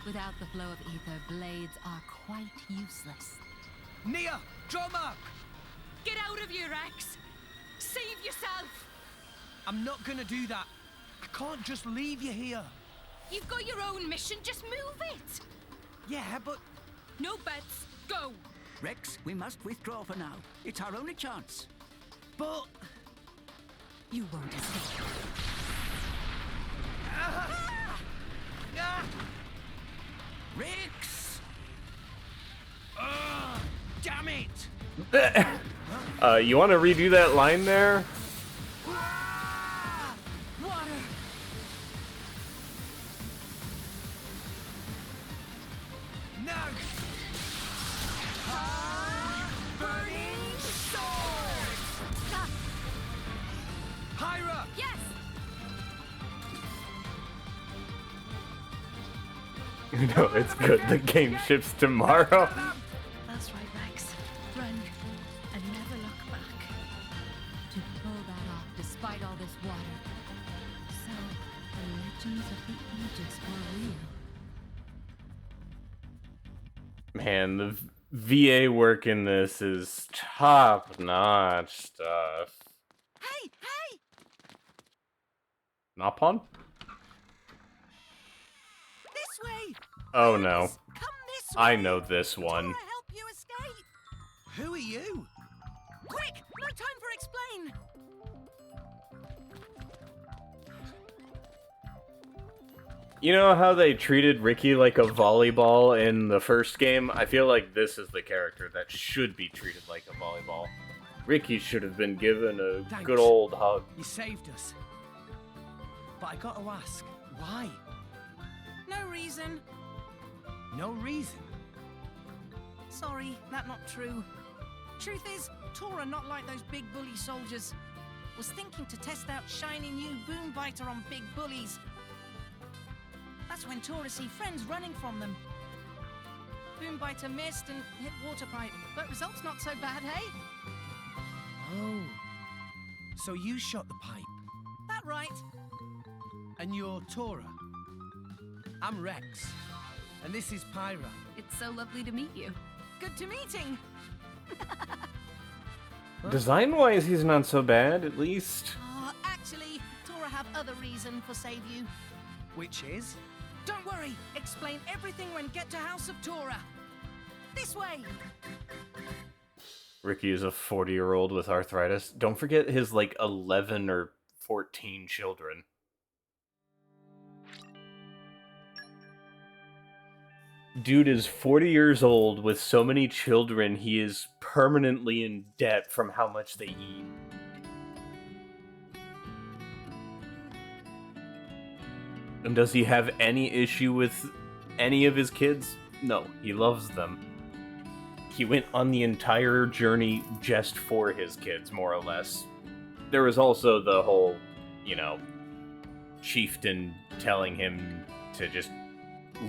Without the flow of ether, blades are quite useless. Nia, drum up. Get out of here, Rex. Save yourself. I'm not gonna do that. I can't just leave you here. You've got your own mission, just move it! Yeah, but... No bets, go! Rex, we must withdraw for now. It's our only chance. But... You won't escape. Rex! Damn it! You want to redo that line there? Water! No! Burning sword! Pyra! Yes! No, it's good. The game ships tomorrow. That's right, Rex. Run and never look back. To pull that off despite all this water. So, the legends of the Aegis were real. Man, the VA work in this is top-notch stuff. Hey, hey! Napon? This way! Oh no. Come this way! I know this one. help you escape! Who are you? Quick! No time for explain! You know how they treated Ricky like a volleyball in the first game? I feel like this is the character that should be treated like a volleyball. Ricky should have been given a Thanks. good old hug. You saved us. But I gotta ask, why? No reason. No reason. Sorry, that not true. Truth is, Tora not like those big bully soldiers. Was thinking to test out shiny new boom biter on big bullies. That's when Tora see friends running from them. Boom biter missed and hit water pipe, but results not so bad, hey? Oh. So you shot the pipe. That right. And you're Tora. I'm Rex. And this is Pyra. It's so lovely to meet you. Good to meeting. Design-wise, he's not so bad, at least. Actually, Tora have other reason for save you. Which is? Don't worry, explain everything when get to House of Tora. This way. Ricky is a 40-year-old with arthritis. Don't forget his, like, 11 or 14 children. Dude is 40 years old with so many children, he is permanently in debt from how much they eat. And does he have any issue with any of his kids? No, he loves them. He went on the entire journey just for his kids, more or less. There was also the whole, you know, chieftain telling him to just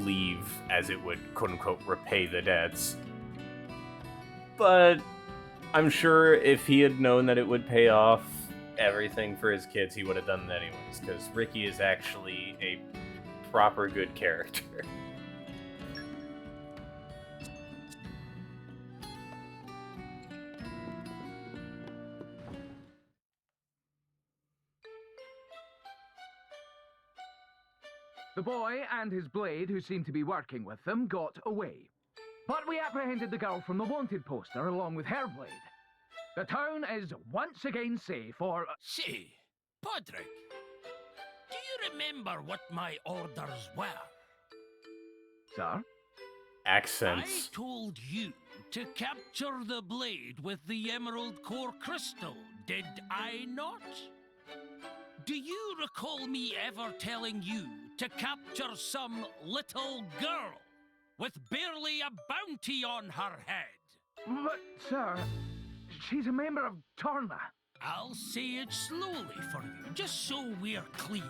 leave as it would, quote-unquote, repay the debts. But I'm sure if he had known that it would pay off everything for his kids, he would have done it anyways, because Ricky is actually a proper good character. The boy and his blade, who seemed to be working with them, got away. But we apprehended the girl from the wanted poster along with her blade. The town is once again safe for... Say, Podrick, do you remember what my orders were? Sir? Accents. I told you to capture the blade with the emerald core crystal, did I not? Do you recall me ever telling you to capture some little girl with barely a bounty on her head? But, sir, she's a member of Torna. I'll say it slowly for you, just so we're clear.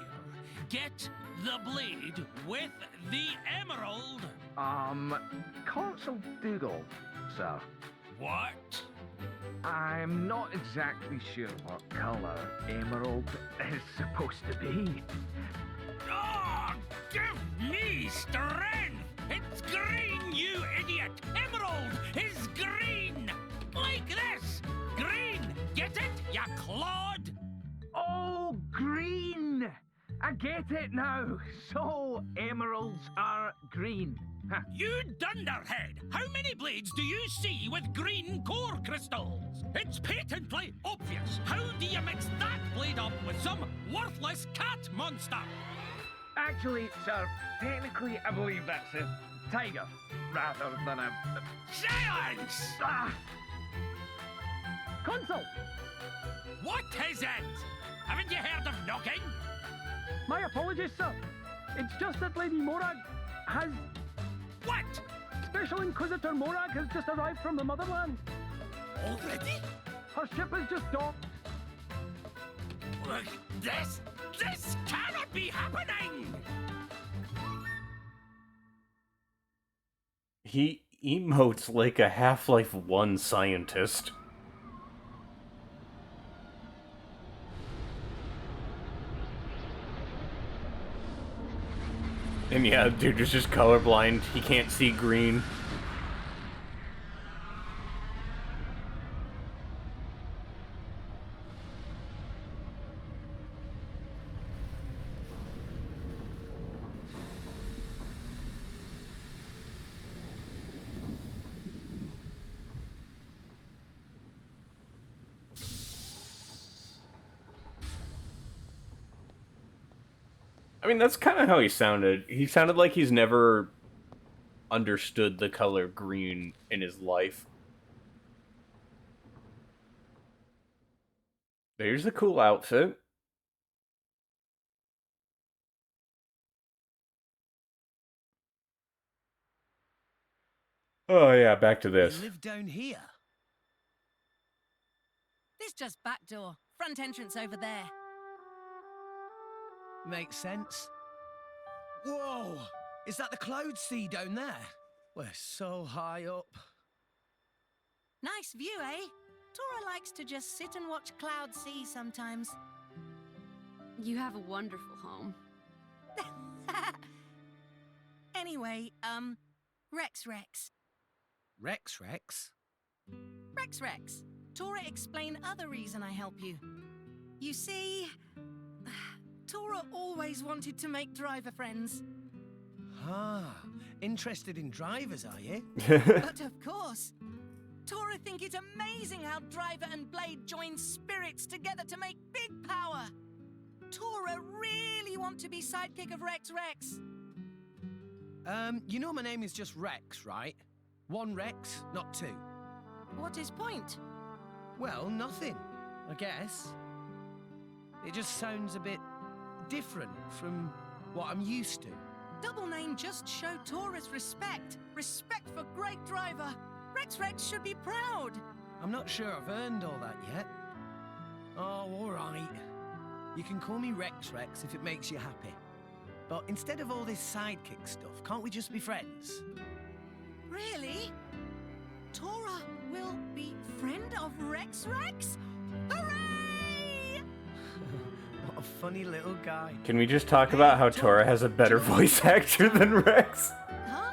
Get the blade with the emerald. Console Doodle, sir. What? I'm not exactly sure what color emerald is supposed to be. Oh, give me strength! It's green, you idiot! Emerald is green! Like this! Green! Get it, ya clod? Oh, get it now. So, emeralds are green. Huh. You dunderhead! How many blades do you see with green core crystals? It's patently obvious. How do you mix that blade up with some worthless cat monster? Actually, sir, technically I believe that's a tiger, rather than a... Silence! Ah! Consul! What is it? Haven't you heard of knocking? My apologies, sir. It's just that Lady Morag has... What? Special Inquisitor Morag has just arrived from the Motherland. Already? Her ship has just docked. Look, this cannot be happening! He emotes like a Half-Life 1 scientist. And yeah, dude is just colorblind. He can't see green. I mean, that's kind of how he sounded. He sounded like he's never understood the color green in his life. There's a cool outfit. Oh yeah, back to this. You live down here? This just back door. Front entrance over there. Makes sense. Whoa! Is that the cloud sea down there? We're so high up. Nice view, eh? Tora likes to just sit and watch cloud sea sometimes. You have a wonderful home. Anyway, Rex. Rex? Rex. Tora, explain other reason I help you. You see, Tora always wanted to make driver friends. Ah, interested in drivers, are you? But of course. Tora think it's amazing how Driver and Blade join spirits together to make big power. Tora really want to be sidekick of Rex. You know my name is just Rex, right? One Rex, not two. What is point? Well, nothing, I guess. It just sounds a bit different from what I'm used to. Double name just show Tora's respect. Respect for great driver. Rex should be proud. I'm not sure I've earned all that yet. Oh, all right. You can call me Rex if it makes you happy. But instead of all this sidekick stuff, can't we just be friends? Really? Tora will be friend of Rex? Hooray! What a funny little guy. Can we just talk about how Tora has a better voice actor than Rex? Huh?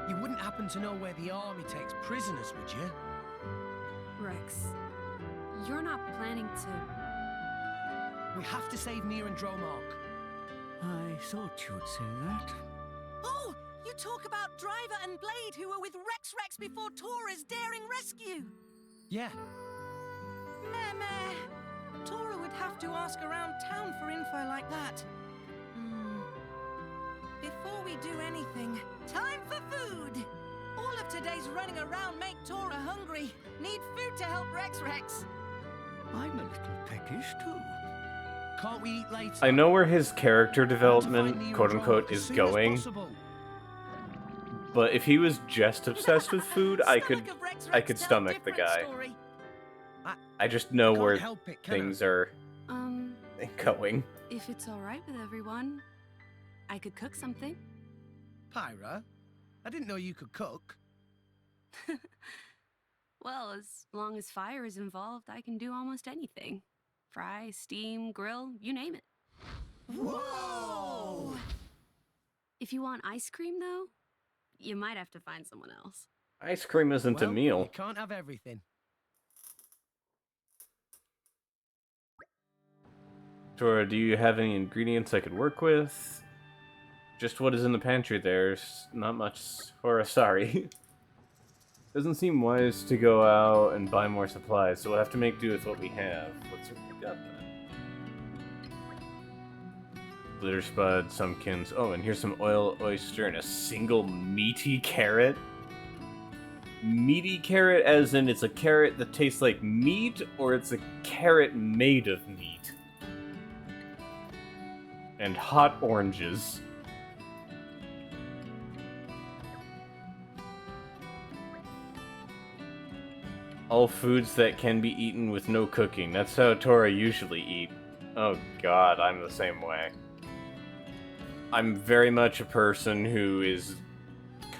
You wouldn't happen to know where the army takes prisoners, would you? Rex, you're not planning to... We have to save Mir and Dromark. I thought you would say that. Oh, you talk about Driver and Blade who were with Rex before Tora's daring rescue. Yeah. Meh. Tora would have to ask around town for info like that. Before we do anything, time for food! All of today's running around make Tora hungry. Need food to help Rex. I'm a little peckish too. Can't we eat later? I know where his character development, quote-unquote, is going. But if he was just obsessed with food, I could stomach the guy. I just know where things are going. If it's alright with everyone, I could cook something. Pyra, I didn't know you could cook. Well, as long as fire is involved, I can do almost anything. Fry, steam, grill, you name it. Whoa! If you want ice cream, though, you might have to find someone else. Ice cream isn't a meal. You can't have everything. Tora, do you have any ingredients I could work with? Just what is in the pantry there's not much. Tora, sorry. Doesn't seem wise to go out and buy more supplies, so we'll have to make do with what we have. What's what we got then? Glitter spud, sumpkins. Oh, and here's some oil oyster and a single meaty carrot. Meaty carrot as in it's a carrot that tastes like meat, or it's a carrot made of meat? And hot oranges. All foods that can be eaten with no cooking. That's how Tora usually eat. Oh god, I'm the same way. I'm very much a person who is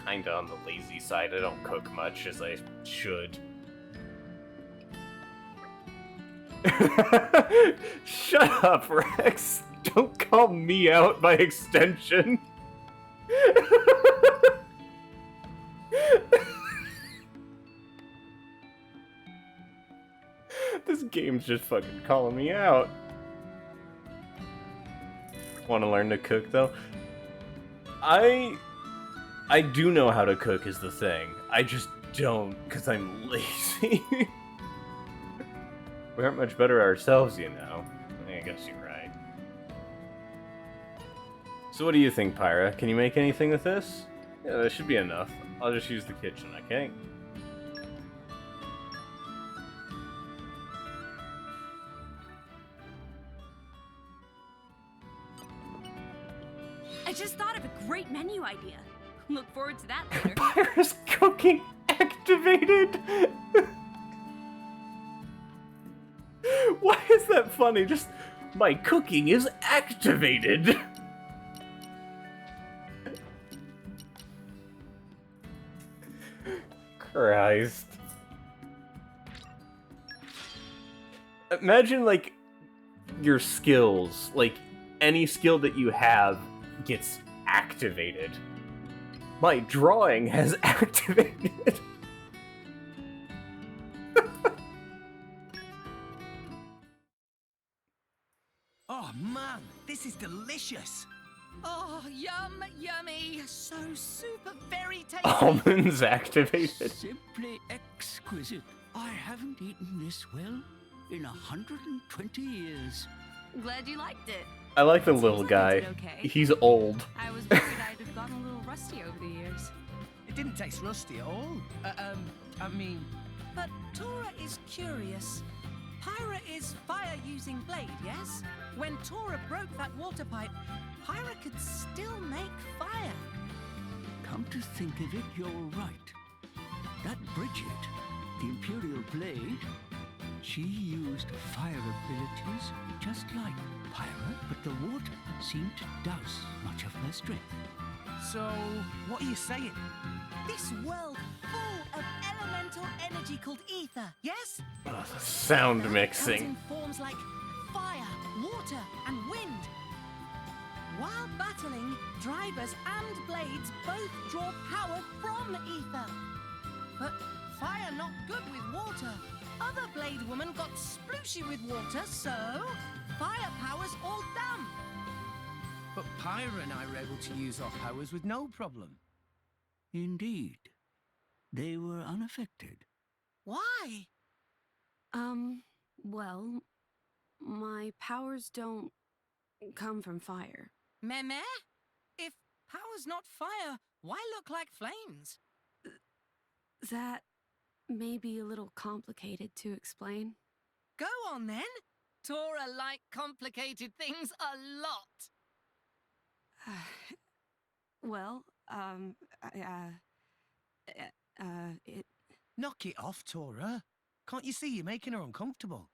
kinda on the lazy side. I don't cook much as I should. Shut up, Rex! Don't call me out by extension! This game's just fucking calling me out. Want to learn to cook, though? I do know how to cook is the thing. I just don't, because I'm lazy. We aren't much better ourselves, you know. I guess you're right. So what do you think, Pyra? Can you make anything with this? Yeah, that should be enough. I'll just use the kitchen, okay? I just thought of a great menu idea. Look forward to that later. Pyra's cooking activated! Why is that funny? Just, my cooking is activated! Christ. Imagine, like, your skills, like, any skill that you have gets activated. My drawing has activated. Oh man, this is delicious. Oh, yum, yummy. So super very tasty. Almonds activated. Simply exquisite. I haven't eaten this well in 120 years. Glad you liked it. I like the Seems little like guy. it did okay. He's old. I was worried I'd have gotten a little rusty over the years. It didn't taste rusty at all. I mean, But Tora is curious. Pyra is fire-using blade, yes? When Tora broke that water pipe, Pyra could still make fire. Come to think of it, you're right. That Bridget, the Imperial Blade, she used fire abilities just like Pyra, but the water seemed to douse much of her strength. so what are you saying? This world full of elemental energy called ether, yes? Sound Comes mixing. in forms like fire, water, and wind. While battling, drivers and blades both draw power from ether. But fire not good with water. Other blade women got splooshy with water, so fire powers all dumb. But Pyra and I were able to use our powers with no problem. Indeed. They were unaffected. Why? Well, my powers don't come from fire. Meh? If power's not fire, why look like flames? That may be a little complicated to explain. Go on then. Tora like complicated things a lot. Well, it... Knock it off, Tora. Can't you see you're making her uncomfortable?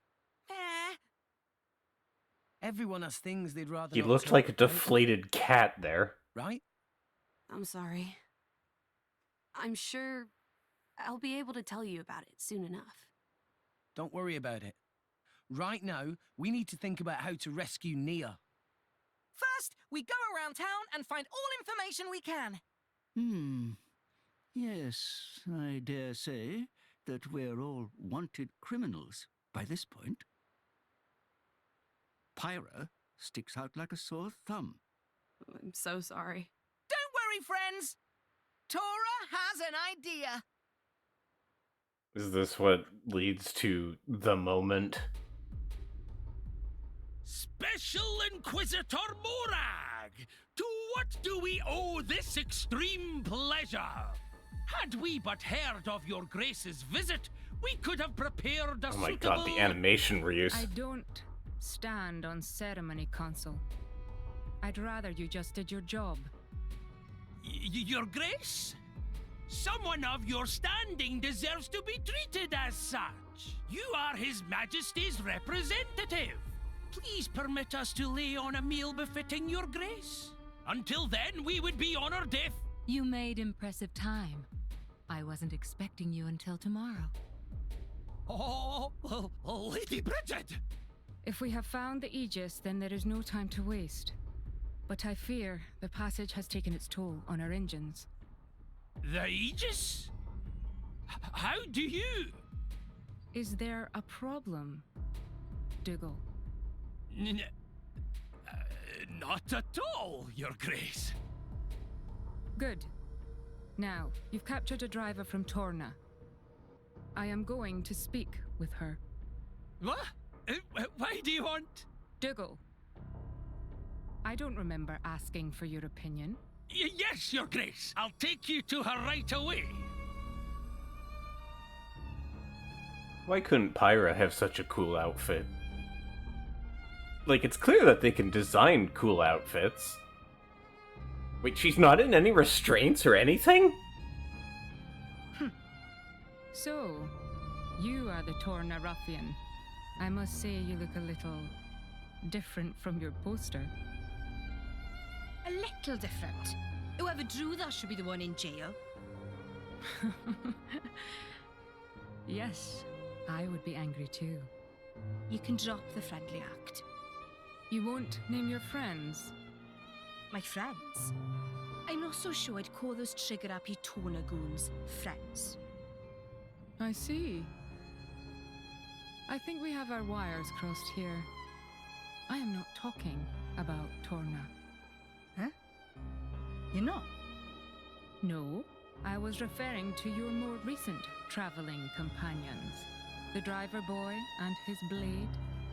Eh. Everyone has things they'd rather He not looked talk like a about, deflated cat there. right? I'm sorry. I'm sure I'll be able to tell you about it soon enough. Don't worry about it. Right now, we need to think about how to rescue Nia. First, we go around town and find all information we can. Yes, I dare say that we're all wanted criminals by this point. Pyra sticks out like a sore thumb. I'm so sorry. Don't worry, friends. Tora has an idea. Is this what leads to the moment? Special Inquisitor Morag! To what do we owe this extreme pleasure? Had we but heard of your grace's visit, we could have prepared a Oh my suitable... god, the animation reuse. I don't stand on ceremony, Consul. I'd rather you just did your job. Your grace? Someone of your standing deserves to be treated as such. You are His Majesty's representative. Please permit us to lay on a meal befitting your grace. Until then, we would be honored if... You made impressive time. I wasn't expecting you until tomorrow. Oh, Lady Bridget! If we have found the Aegis, then there is no time to waste. But I fear the passage has taken its toll on our engines. The Aegis? How do you... Is there a problem, Dougal? Not at all, your grace. Good. Now, you've captured a driver from Torna. I am going to speak with her. What? Why do you want... Dougal. I don't remember asking for your opinion. Yes, your grace. I'll take you to her right away. Why couldn't Pyra have such a cool outfit? Like, it's clear that they can design cool outfits. Wait, she's not in any restraints or anything? So, you are the Torna ruffian. I must say you look a little different from your poster. A little different. Whoever drew that should be the one in jail. Yes, I would be angry too. You can drop the friendly act. You won't name your friends? My friends? I'm not so sure I'd call those trigger-happy Torna goons friends. I see. I think we have our wires crossed here. I am not talking about Torna. Huh? You're not? No, I was referring to your more recent traveling companions. The driver boy and his blade.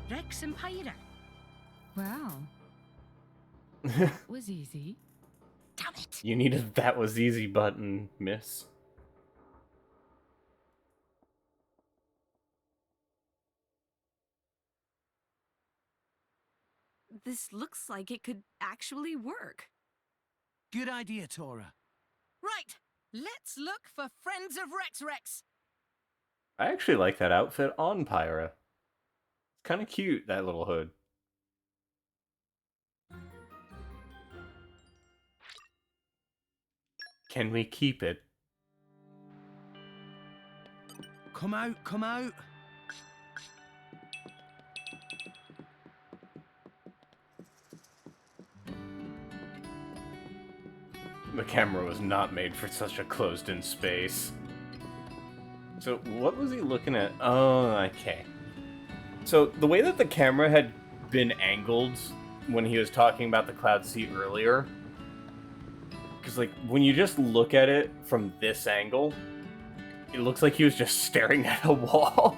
Rex and Pyra. Well, that was easy. Damn it! You needed that was easy button, miss. This looks like it could actually work. Good idea, Tora. Right, let's look for friends of Rex. I actually like that outfit on Pyra. It's kind of cute, that little hood. Can we keep it? Come out, come out. The camera was not made for such a closed-in space. So, what was he looking at? Oh, okay. So, the way that the camera had been angled when he was talking about the Cloud Sea earlier, because, like, when you just look at it from this angle, it looks like he was just staring at a wall.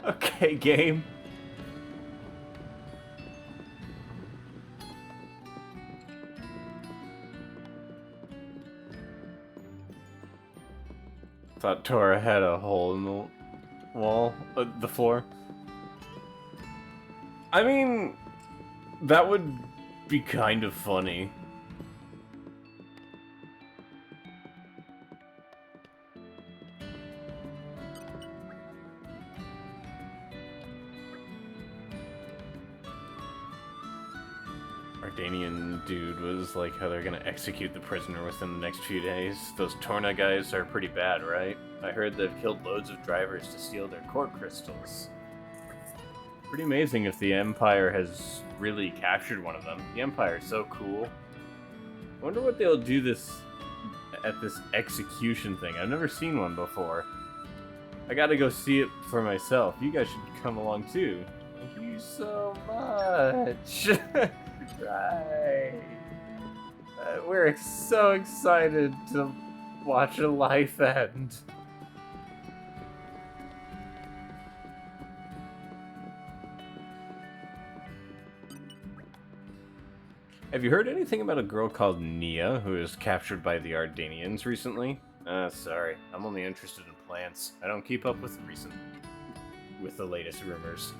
Okay, game. Thought Tora had a hole in the wall, the floor. I mean, that would be kind of funny. Ardanian dude was like how they're gonna execute the prisoner within the next few days. Those Torna guys are pretty bad, right? I heard they've killed loads of drivers to steal their core crystals. Pretty amazing if the Empire has really captured one of them. The Empire is so cool. I wonder what they'll do at this execution thing. I've never seen one before. I gotta go see it for myself. You guys should come along too. Thank you so much. Right. We're so excited to watch a life end. Have you heard anything about a girl called Nia who was captured by the Ardanians recently? Sorry. I'm only interested in plants. I don't keep up with the latest rumors.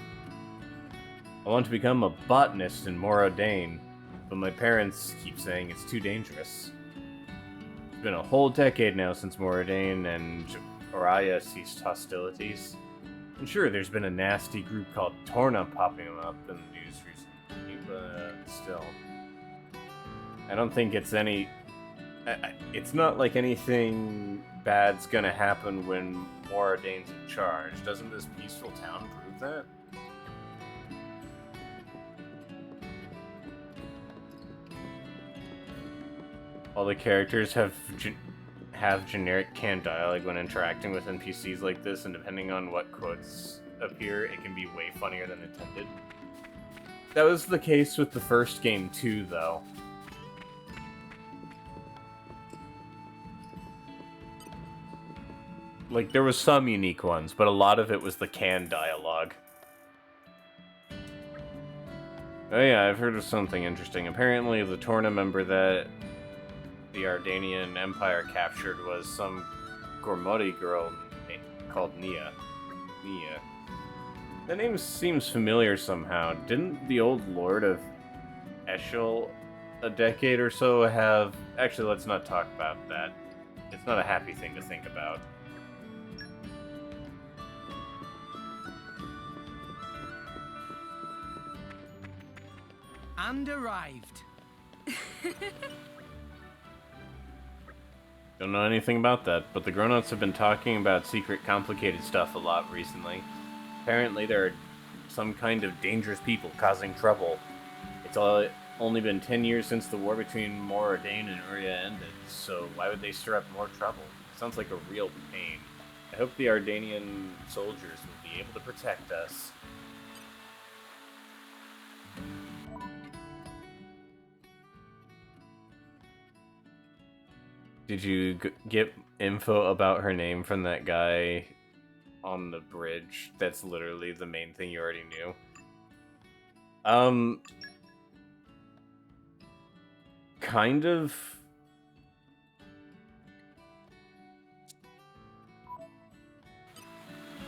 I want to become a botanist in Moradane, but my parents keep saying it's too dangerous. It's been a whole decade now since Moradane and Araya ceased hostilities. And sure, there's been a nasty group called Torna popping up in the news recently, but still. I don't think it's it's not like anything bad's gonna happen when Moradane's in charge. Doesn't this peaceful town prove that? All the characters have generic canned dialogue when interacting with NPCs like this, and depending on what quotes appear, it can be way funnier than intended. That was the case with the first game too, though. Like, there was some unique ones, but a lot of it was the canned dialogue. Oh yeah, I've heard of something interesting. Apparently, the Torna member that the Ardanian Empire captured was some Gormodi girl called Nia. The name seems familiar somehow. Didn't the old Lord of Eshel a decade or so have... Actually, let's not talk about that. It's not a happy thing to think about. And arrived. Don't know anything about that, but the grown-ups have been talking about secret complicated stuff a lot recently. Apparently there are some kind of dangerous people causing trouble. It's only been 10 years since the war between Moradane and Uria ended, so why would they stir up more trouble? Sounds like a real pain. I hope the Ardanian soldiers will be able to protect us. Did you get info about her name from that guy on the bridge? That's literally the main thing you already knew. Kind of.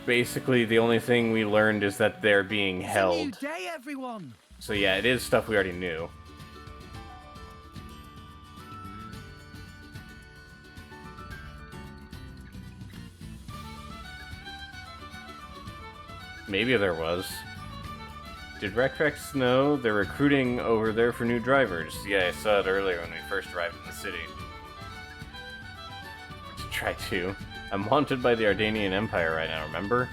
Basically, the only thing we learned is that they're being held. It's a new day, everyone. So yeah, it is stuff we already knew. Maybe there was. Did Rex know they're recruiting over there for new drivers? Yeah, I saw it earlier when we first arrived in the city. To try to. I'm wanted by the Ardanian Empire right now, remember?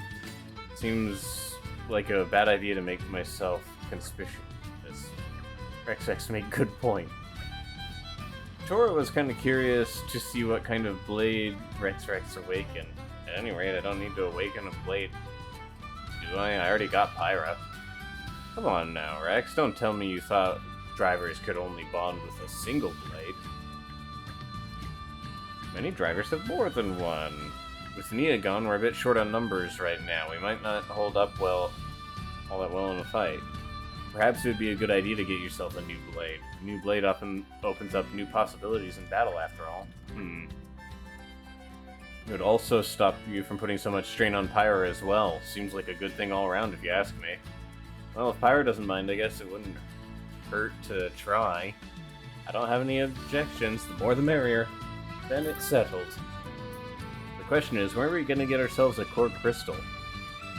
Seems like a bad idea to make myself conspicuous. Rex made good point. Tora was kind of curious to see what kind of blade Rex awakened. At any rate, I don't need to awaken a blade. Do I? I already got Pyra. Come on now, Rex. Don't tell me you thought drivers could only bond with a single blade. Many drivers have more than one. With Nia gone, we're a bit short on numbers right now. We might not hold up all that well in a fight. Perhaps it would be a good idea to get yourself a new blade. A new blade often opens up new possibilities in battle, after all. It would also stop you from putting so much strain on Pyra as well. Seems like a good thing all around, if you ask me. Well, if Pyra doesn't mind, I guess it wouldn't hurt to try. I don't have any objections. The more the merrier. Then it's settled. The question is, where are we going to get ourselves a core crystal?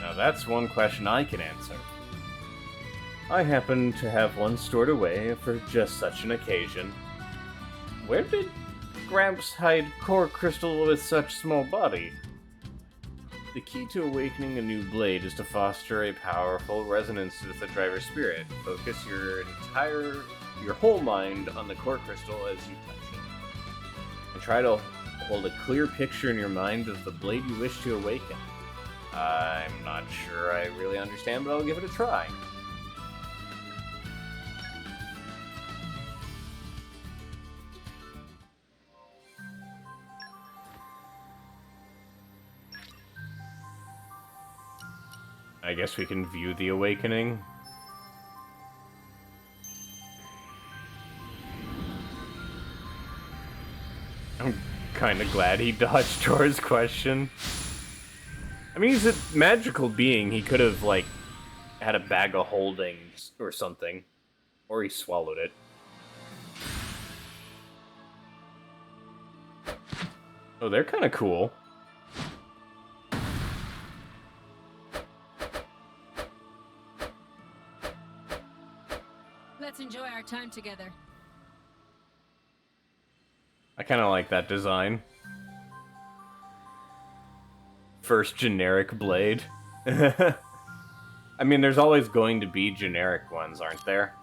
Now that's one question I can answer. I happen to have one stored away for just such an occasion. Where did Gramps hide core crystal with such small body? The key to awakening a new blade is to foster a powerful resonance with the driver's spirit. Focus your whole mind on the core crystal as you touch it. And try to hold a clear picture in your mind of the blade you wish to awaken. I'm not sure I really understand, but I'll give it a try. I guess we can view the awakening. I'm kind of glad he dodged Tor's question. I mean, he's a magical being. He could have, like, had a bag of holdings or something. Or he swallowed it. Oh, they're kind of cool. Let's enjoy our time together. I kind of like that design. First generic blade. I mean, there's always going to be generic ones, aren't there?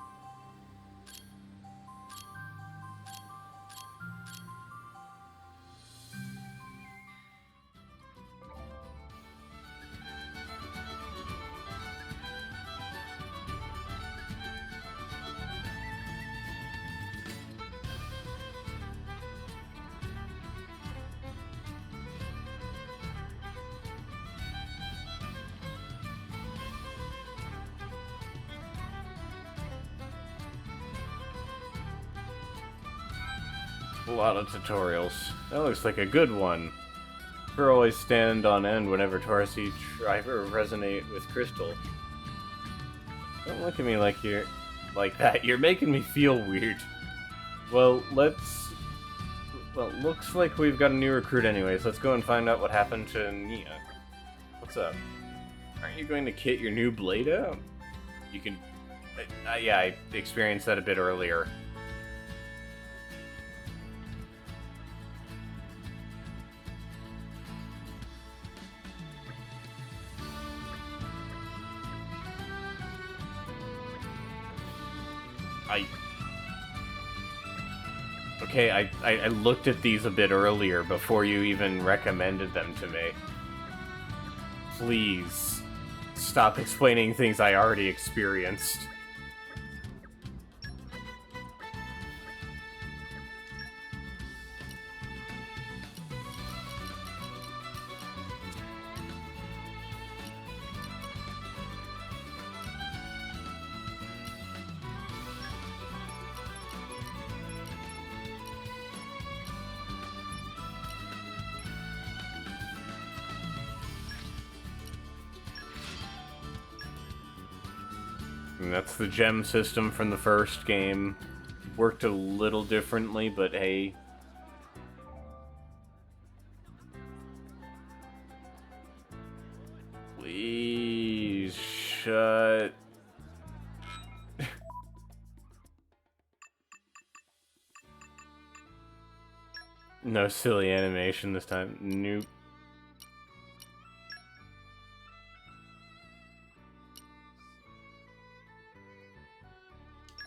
A lot of tutorials. That looks like a good one. For always stand on end whenever Taurasi driver resonate with crystal. Don't look at me like you're like that. You're making me feel weird. Well, looks like we've got a new recruit anyways. Let's go and find out what happened to Nia. What's up? Aren't you going to kit your new blade out? You can... yeah, I experienced that a bit earlier. Okay, I looked at these a bit earlier before you even recommended them to me. Please, stop explaining things I already experienced. And that's the gem system from the first game. Worked a little differently, but hey. Please shut. No silly animation this time. Nope.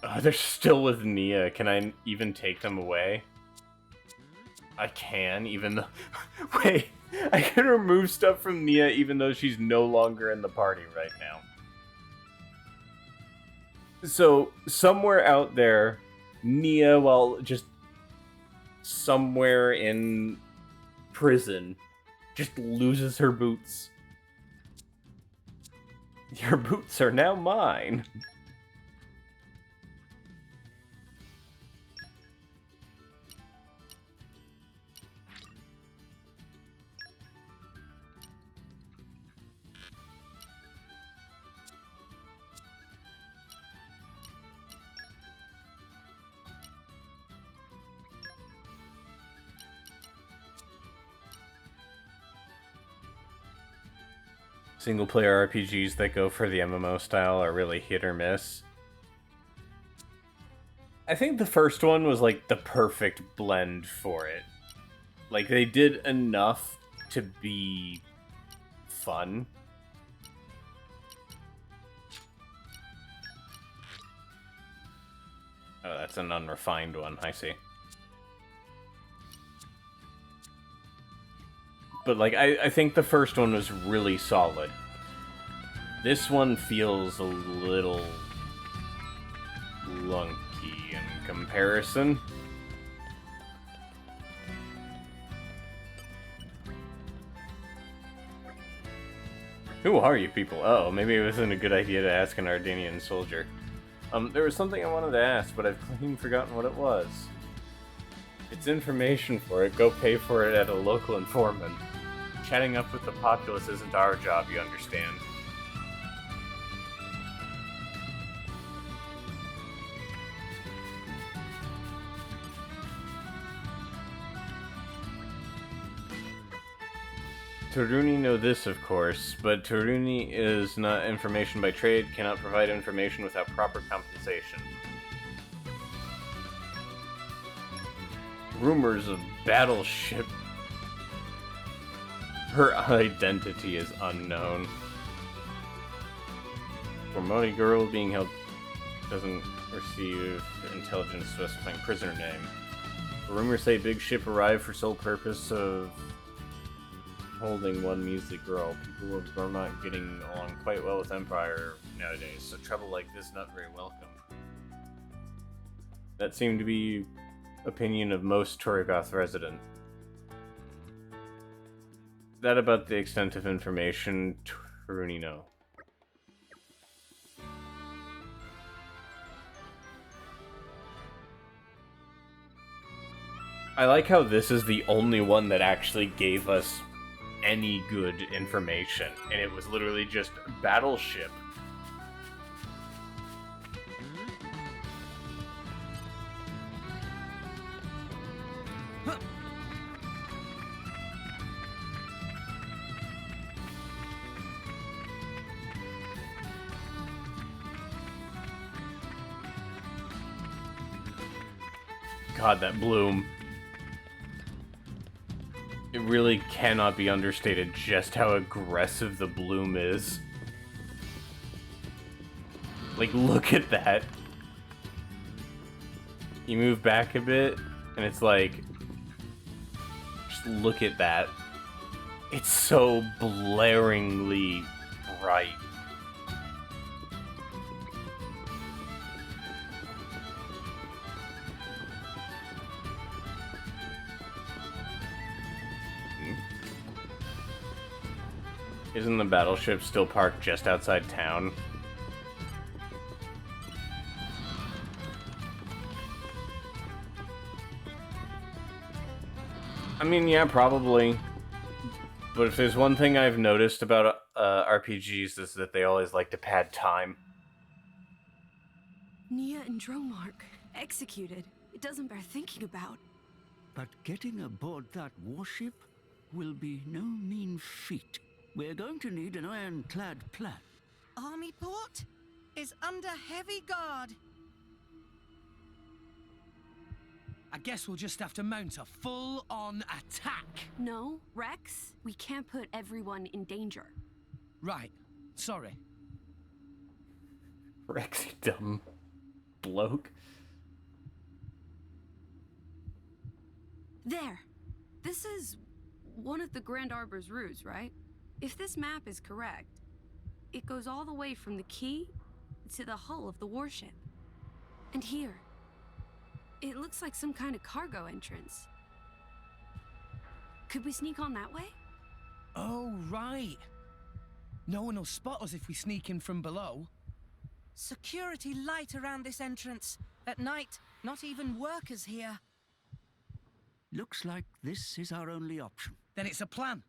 Oh, they're still with Nia. Can I even take them away? I can, even though... Wait, I can remove stuff from Nia even though she's no longer in the party right now. So, somewhere out there, Nia, while just somewhere in prison, just loses her boots. Your boots are now mine. Single-player RPGs that go for the MMO style are really hit or miss. I think the first one was like the perfect blend for it. Like, they did enough to be fun. Oh, that's an unrefined one, I see. But, like, I think the first one was really solid. This one feels a little clunky in comparison. Who are you people? Oh, maybe it wasn't a good idea to ask an Ardanian soldier. There was something I wanted to ask, but I've clean forgotten what it was. It's information for it. Go pay for it at a local informant. Chatting up with the populace isn't our job, you understand. Toruni know this, of course, but Toruni is not information by trade, cannot provide information without proper compensation. Rumors of battleship. Her identity is unknown. Formoni girl being held doesn't receive intelligence specifying prisoner name. Rumors say big ship arrived for sole purpose of holding one music girl. People of Gormont getting along quite well with Empire nowadays, so trouble like this not very welcome. That seemed to be opinion of most Torrigoth resident. That about the extent of information Toruni know. I like how this is the only one that actually gave us any good information, and it was literally just battleship. God, that bloom. It really cannot be understated just how aggressive the bloom is. Like, look at that. You move back a bit, and it's like... Just look at that. It's so blaringly bright. Isn't the battleship still parked just outside town? I mean, yeah, probably. But if there's one thing I've noticed about RPGs is that they always like to pad time. Nia and Dromark, executed. It doesn't bear thinking about. But getting aboard that warship will be no mean feat. We're going to need an ironclad plan. Army port is under heavy guard. I guess we'll just have to mount a full-on attack. No, Rex, we can't put everyone in danger. Right. Sorry. Rex, you dumb bloke. There. This is one of the Grand Arbor's routes, right? If this map is correct, it goes all the way from the quay to the hull of the warship. And here, it looks like some kind of cargo entrance. Could we sneak on that way? Oh, right. No one will spot us if we sneak in from below. Security light around this entrance. At night, not even workers here. Looks like this is our only option. Then it's a plan.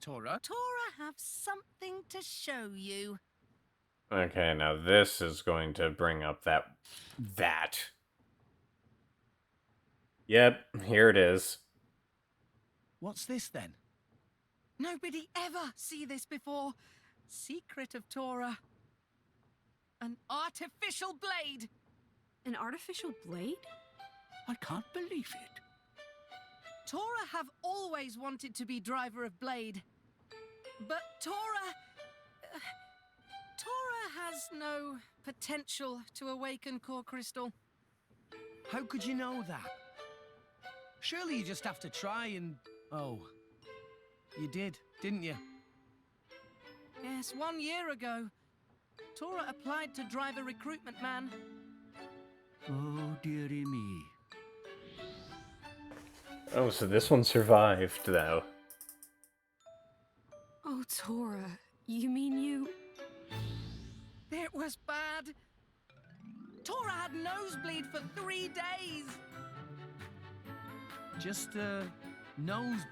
Tora? Tora have something to show you. Okay, now this is going to bring up that. Yep, here it is. What's this then? Nobody ever see this before. Secret of Tora. An artificial blade. An artificial blade? I can't believe it. Tora have always wanted to be driver of Blade. But Tora has no potential to awaken Core Crystal. How could you know that? Surely you just have to try and... Oh, you did, didn't you? Yes, 1 year ago. Tora applied to drive a recruitment man. Oh, dearie me. Oh, so this one survived, though. Oh, Tora, you mean you... It was bad. Tora had nosebleed for 3 days. Just a nosebleed?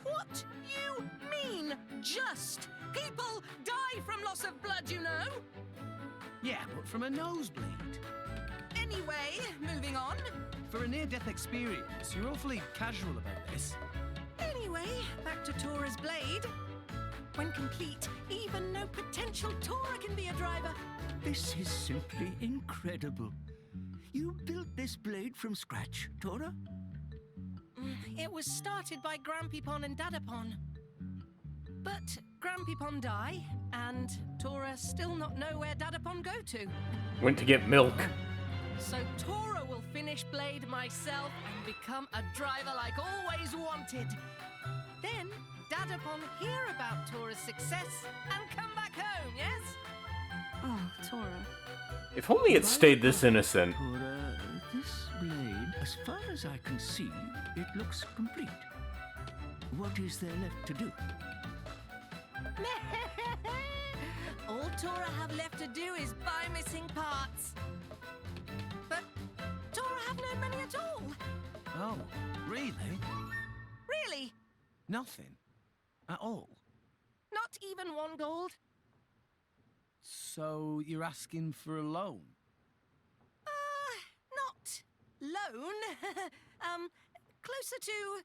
What you mean, just? People die from loss of blood, you know? Yeah, but from a nosebleed. Anyway, moving on. For a near-death experience, you're awfully casual about this. Anyway, back to Tora's blade. When complete, even no potential Tora can be a driver. This is simply incredible. You built this blade from scratch, Tora? It was started by Grampypon and Dadapon. But Grampypon die, and Tora still not know where Dadapon go to. Went to get milk. So Tora will finish Blade myself and become a driver like always wanted. Then Dadapon hear about Tora's success and come back home, yes? Oh, Tora. If only it stayed this innocent. Tora, this blade, as far as I can see, it looks complete. What is there left to do? All Tora have left to do is buy missing parts. But Tora have no money at all. Oh, really? Really? Nothing? At all? Not even 1 gold? So you're asking for a loan? Not loan. Closer to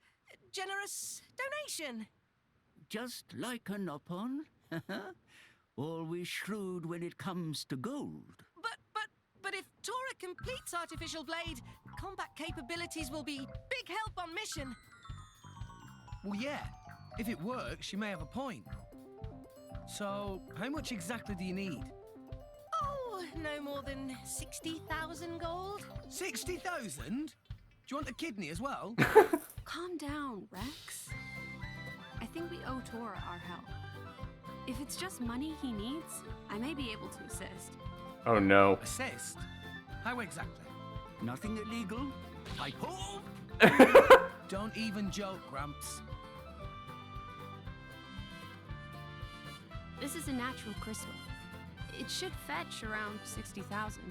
generous donation. Just like a Nopon? Always shrewd when it comes to gold. But if Tora completes Artificial Blade, combat capabilities will be big help on mission. Well, yeah. If it works, you may have a point. So, how much exactly do you need? Oh, no more than 60,000 gold. 60,000? Do you want a kidney as well? Calm down, Rex. I think we owe Tora our help. If it's just money he needs, I may be able to assist. Oh no. Assist? How exactly? Nothing illegal. I hope. Don't even joke, Gramps. This is a natural crystal. It should fetch around 60,000.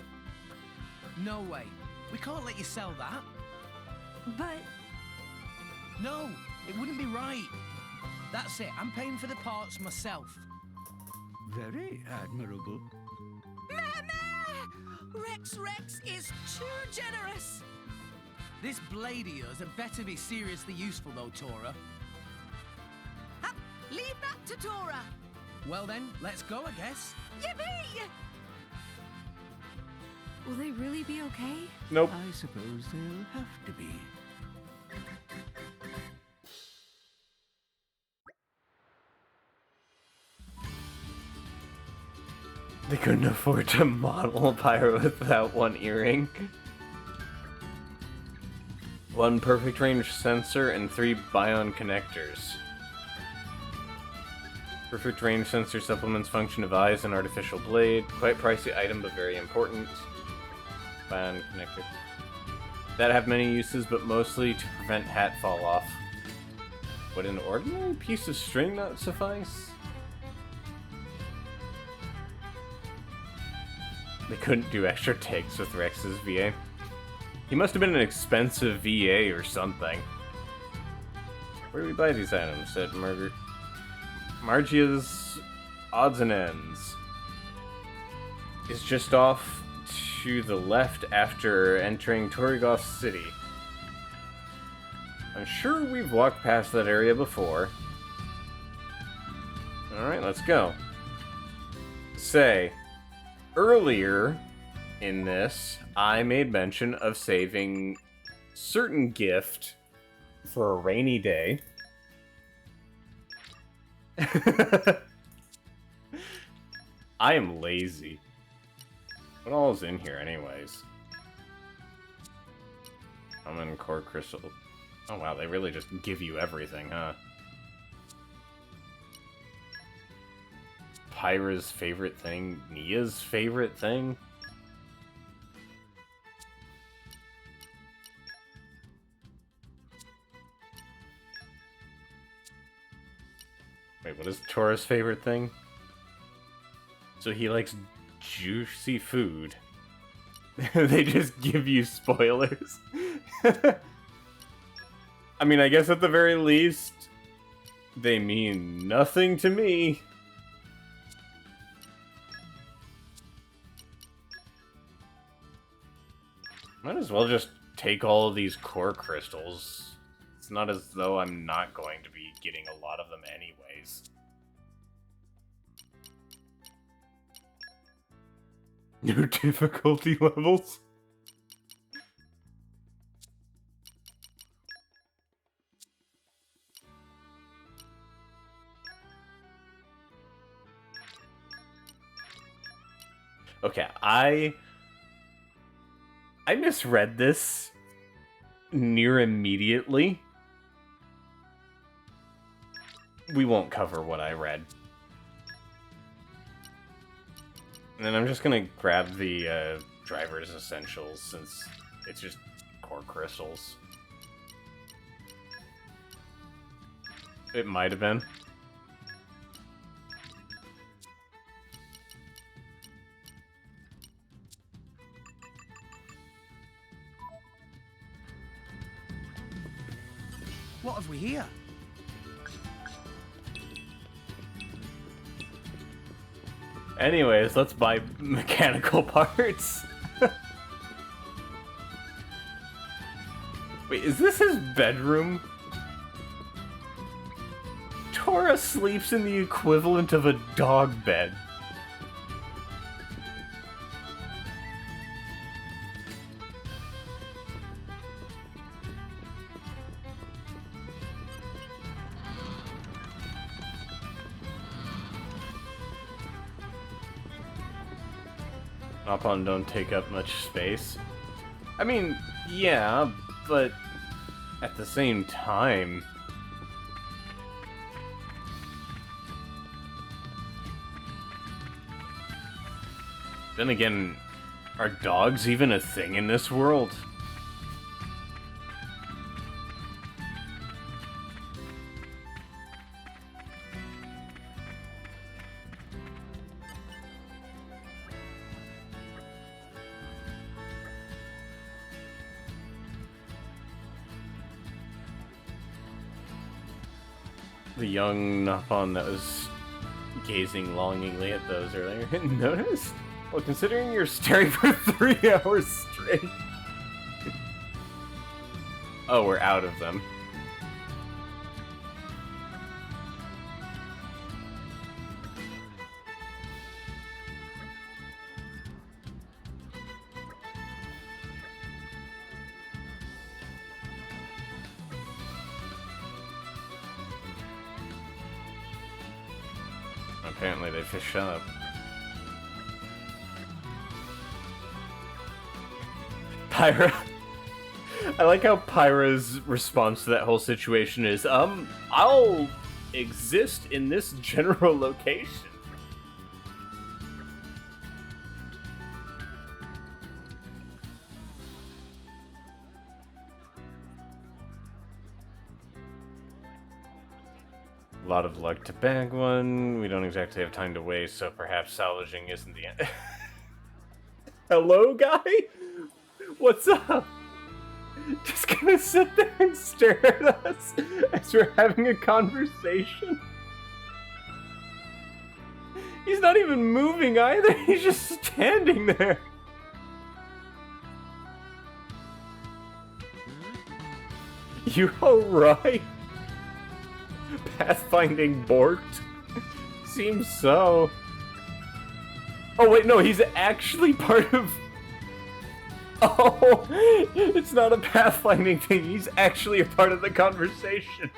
No way. We can't let you sell that. But... No, it wouldn't be right. That's it. I'm paying for the parts myself. Very admirable. Rex is too generous. This blade of yours had better be seriously useful, though, Tora. Leave that to Tora. Well then, let's go, I guess. Yippee! Will they really be okay? Nope. I suppose they'll have to be. They couldn't afford to model a pyro without 1 earring. 1 perfect range sensor and 3 bion connectors. Perfect range sensor supplements function of eyes and artificial blade. Quite pricey item, but very important. Bion connector. That have many uses, but mostly to prevent hat fall off. Would an ordinary piece of string not suffice? They couldn't do extra takes with Rex's VA. He must have been an expensive VA or something. Where do we buy these items? At Margia's Odds and Ends. Is just off to the left after entering Torrigoth City. I'm sure we've walked past that area before. Alright, let's go. Say, earlier in this, I made mention of saving certain gift for a rainy day. I am lazy. What all is in here anyways? Common core crystal. Oh wow, they really just give you everything, huh? Pyra's favorite thing? Nia's favorite thing? Wait, what is Tora's favorite thing? So he likes juicy food. They just give you spoilers. I mean, I guess at the very least, they mean nothing to me. Might as well just take all of these core crystals. It's not as though I'm not going to be getting a lot of them anyways. New difficulty levels? Okay, I misread this near immediately. We won't cover what I read. And then I'm just gonna grab the driver's essentials since it's just core crystals. It might have been. What have we here? Anyways, let's buy mechanical parts. Wait, is this his bedroom? Tora sleeps in the equivalent of a dog bed. Napon don't take up much space. I mean, yeah, but at the same time... Then again, are dogs even a thing in this world? The young Napon that was gazing longingly at those earlier. Noticed? Well, considering you're staring for 3 hours straight. Oh, we're out of them. Apparently they fish up. Pyra. I like how Pyra's response to that whole situation is, I'll exist in this general location. A lot of luck to bag one. We don't exactly have time to waste, so perhaps salvaging isn't the end. Hello, guy? What's up? Just gonna sit there and stare at us as we're having a conversation? He's not even moving either, he's just standing there. You alright? Pathfinding borked? Seems so. Oh wait, no, he's actually part of... Oh, it's not a pathfinding thing. He's actually a part of the conversation.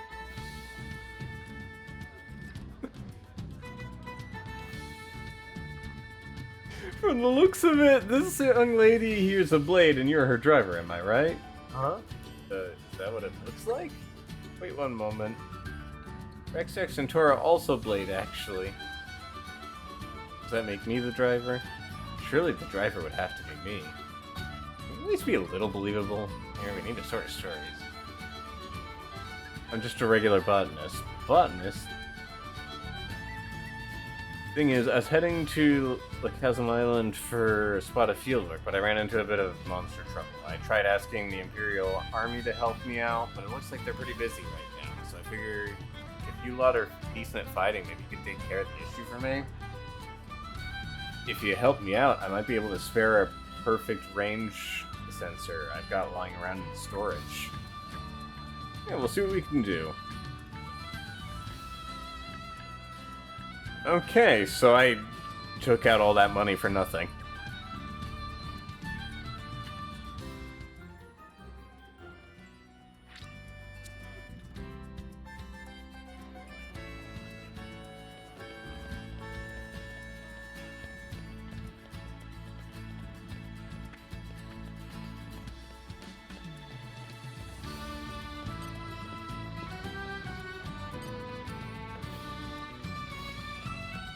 From the looks of it, this young lady here's a blade and you're her driver, am I right? Huh? Is that what it looks like? Wait one moment. Rex and Tora also blade, actually. Does that make me the driver? Surely the driver would have to be me. Can you at least be a little believable? Here, we need to sort of stories. I'm just a regular botanist. Botanist? Thing is, I was heading to the Chasm Island for a spot of fieldwork, but I ran into a bit of monster trouble. I tried asking the Imperial Army to help me out, but it looks like they're pretty busy right now, so I figured if you lot are decent at fighting, maybe you could take care of the issue for me. If you help me out, I might be able to spare a perfect range sensor I've got lying around in storage. Yeah, we'll see what we can do. Okay, so I took out all that money for nothing.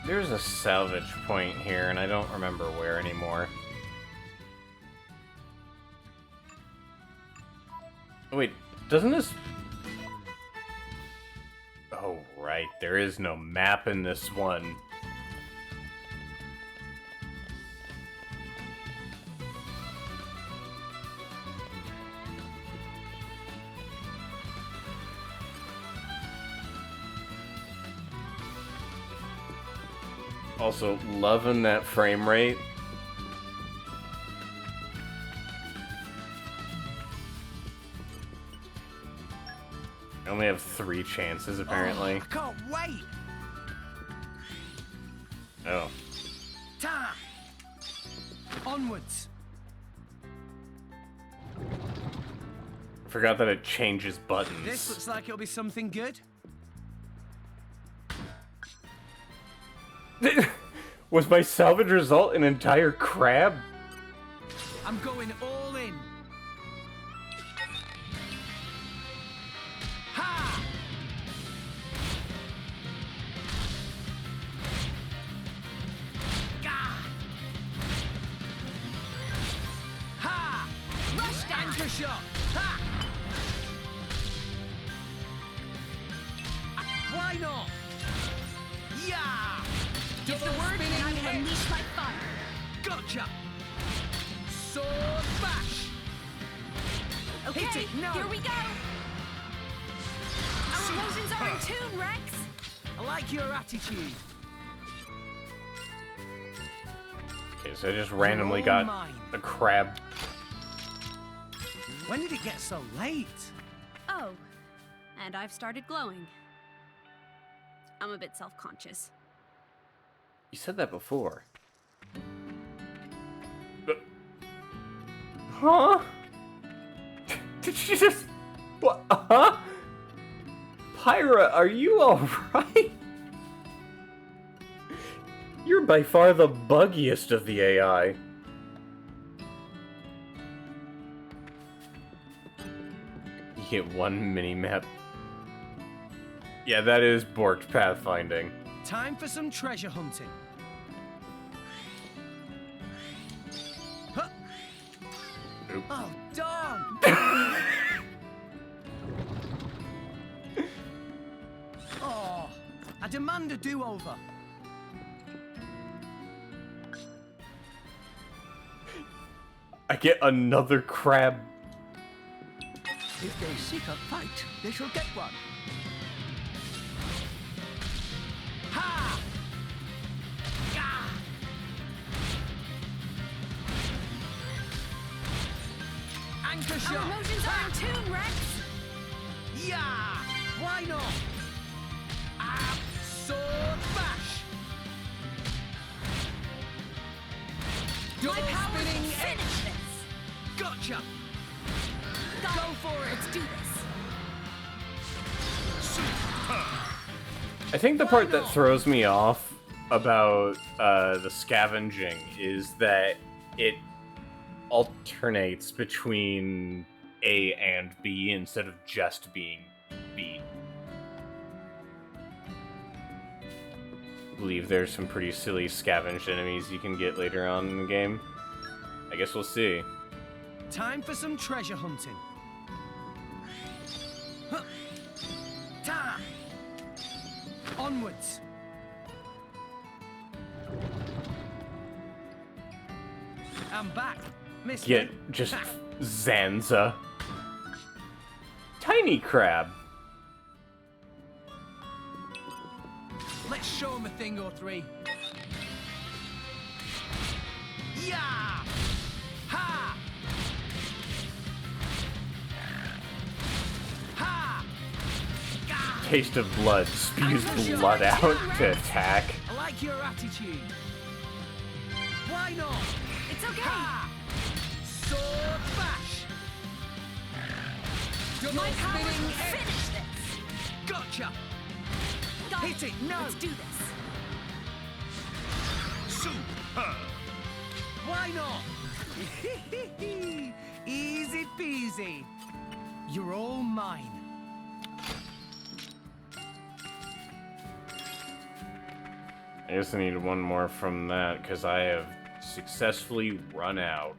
There's a salvage point here, and I don't remember where anymore. Wait, doesn't this... Oh, right, there is no map in this one. Also, loving that frame rate. I only have 3 chances, apparently. Oh, I can't wait! Oh. Time! Onwards! Forgot that it changes buttons. This looks like it'll be something good. Was my salvage result an entire crab? I'm going all in. Ha! Gah! Ha! Rush down! Anchor shot! Ha! Why not? Yeah! Give the word and I will unleash my fire. Gotcha! Sword bash! Okay, Hit it, no! here we go! Our emotions are in tune, Rex! I like your attitude. Okay, so I just randomly got a crab. When did it get so late? Oh, and I've started glowing. I'm a bit self-conscious. You said that before. Huh? Did she just... What? Huh? Pyra, are you alright? You're by far the buggiest of the AI. You get 1 mini-map. Yeah, that is borked pathfinding. Time for some treasure hunting. Huh. Oop. Oh, darn! Oh, I demand a do-over. I get another crab. If they seek a fight, they shall get one. Ha! Gah! Anchor shot! Our emotions are in tune, Rex! Yeah! Why not? Ah! Sword bash! My power will spinning finish this! Gotcha! Go for it! Let's do this. I think the part that throws me off about the scavenging is that it alternates between A and B instead of just being B. I believe there's some pretty silly scavenged enemies you can get later on in the game. I guess we'll see. Time for some treasure hunting. Huh. Ta! Onwards. I'm back, mister. Get just Zanza. Tiny crab. Let's show him a thing or three. Yeah! Ha! Ha! Gah! Taste of blood. Spews blood out to attack. I like your attitude. Why not? It's okay. Ha! Sword bash! Double My powers spinning will edge. finish this. Gotcha! Got Hit it, no! Let's do this. Super! Why not? Easy peasy. You're all mine. I guess I need one more from that, because I have successfully run out.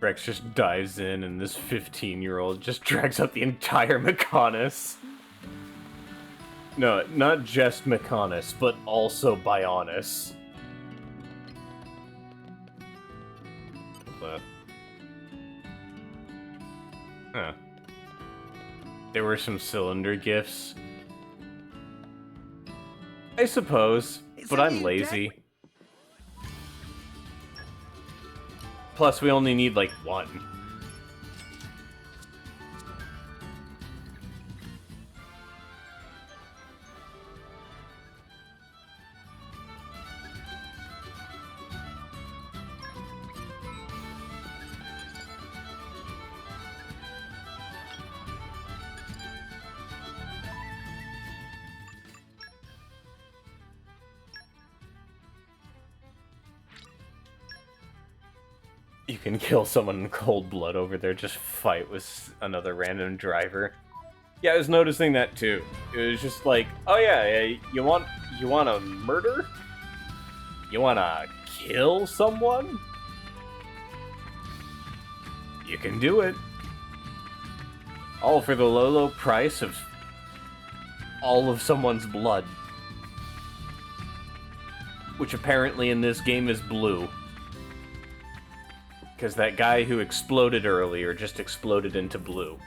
Rex just dives in, and this 15-year-old just drags up the entire Mechonis. No, not just Mechonis, but also Bionis. Huh. There were some cylinder gifts. I suppose, but I'm lazy. Plus, we only need, like, one. You can kill someone in cold blood over there, just fight with another random driver. Yeah, I was noticing that too. It was just like, oh yeah, you want to murder? You want to kill someone? You can do it. All for the low price of all of someone's blood. Which apparently in this game is blue. Because that guy who exploded earlier just exploded into blue.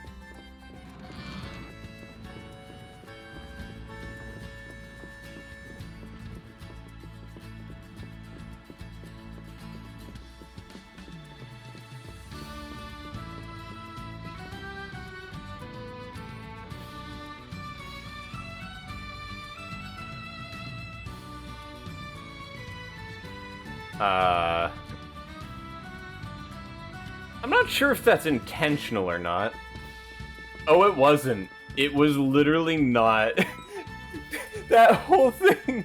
I'm not sure if that's intentional or not. Oh, it wasn't. It was literally not. That whole thing.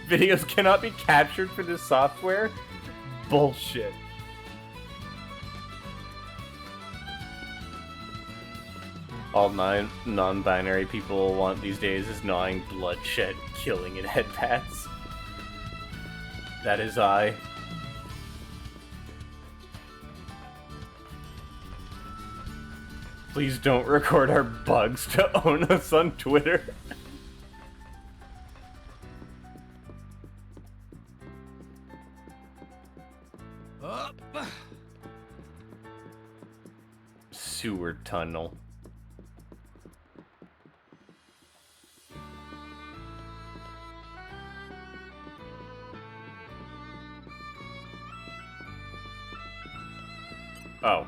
Videos cannot be captured for this software? Bullshit. All non-binary people want these days is gnawing, bloodshed, killing, and headpats. That is I. Please don't record our bugs to own us on Twitter. Up. Sewer tunnel. Oh.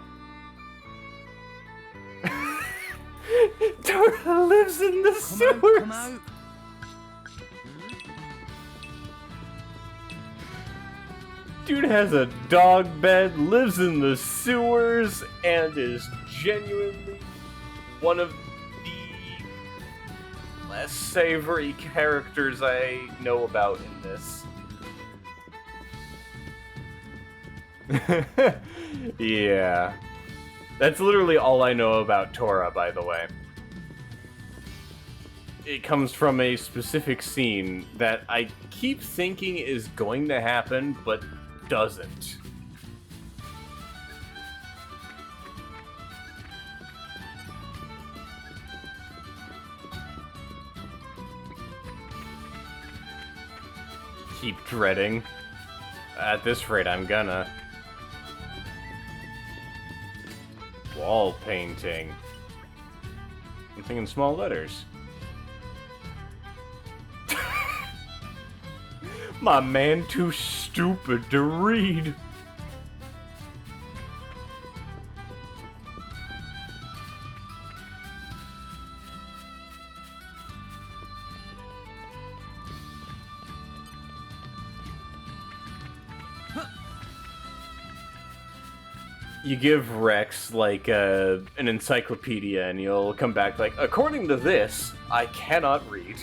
Dora lives in the sewers. Come out. Dude has a dog bed, lives in the sewers, and is genuinely one of the less savory characters I know about in this. Yeah. That's literally all I know about Tora, by the way. It comes from a specific scene that I keep thinking is going to happen, but doesn't. Keep dreading. At this rate, I'm gonna. Wall painting. Something in small letters. My man too stupid to read. You give Rex, like, an encyclopedia, and you'll come back like, according to this, I cannot read.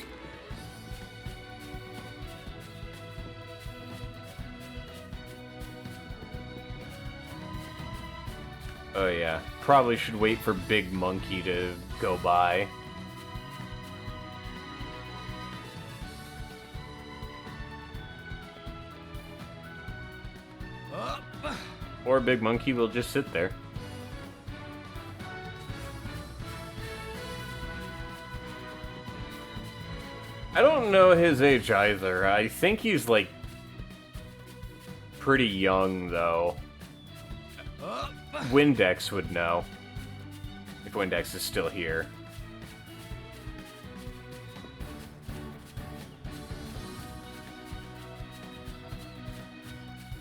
Oh yeah, probably should wait for Big Monkey to go by. Or Big Monkey will just sit there. I don't know his age either. I think he's, like, pretty young, though. Windex would know. If Windex is still here.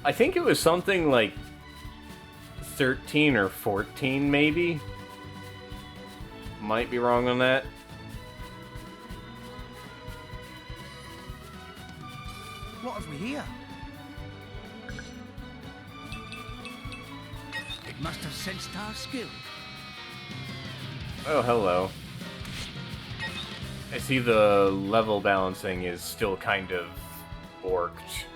I think it was something like 13 or 14, maybe? Might be wrong on that. What have we here? It must have sensed our skill. Oh, hello. I see the level balancing is still kind of borked.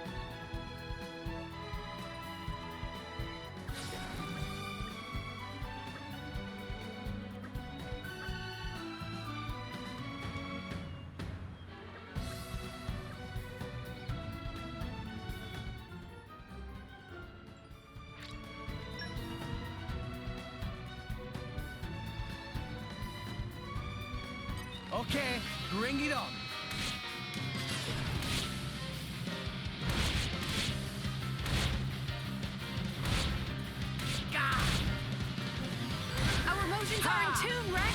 Okay, bring it on. Our motions are in tune, Rex!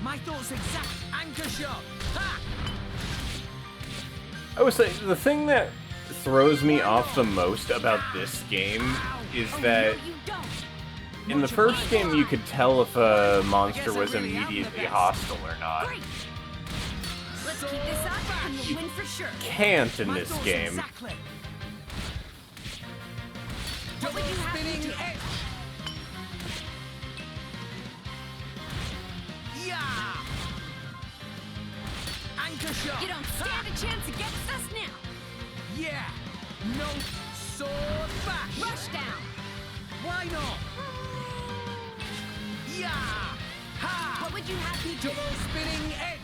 My thoughts exact. Anchor shot. Ha! I would say, the thing that throws me off the most about this game is that in the first game you could tell if a monster was immediately hostile or not. Let's keep this up and we'll win for sure. Can't in this game. Exactly. What would you have me Spinning do? edge. Yeah. Anchor shot. You don't stand a chance against us now. Yeah. No sword bash. Rush down. Why not? Yeah. Ha. What would you have me do? Double spinning edge.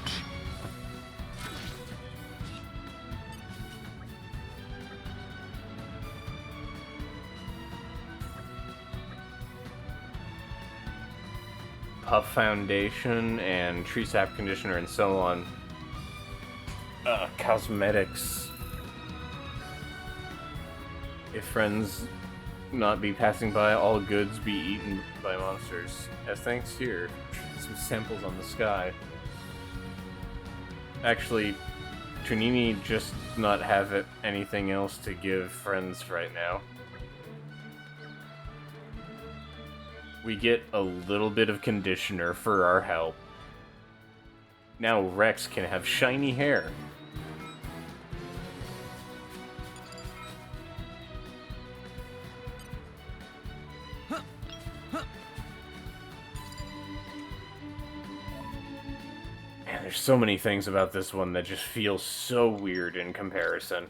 Puff Foundation and Tree Sap Conditioner and so on. Cosmetics. If friends not be passing by, all goods be eaten by monsters. As thanks here, some samples on the sky. Actually, Trinini just not have anything else to give friends right now. We get a little bit of conditioner for our help. Now Rex can have shiny hair. There's so many things about this one that just feel so weird in comparison.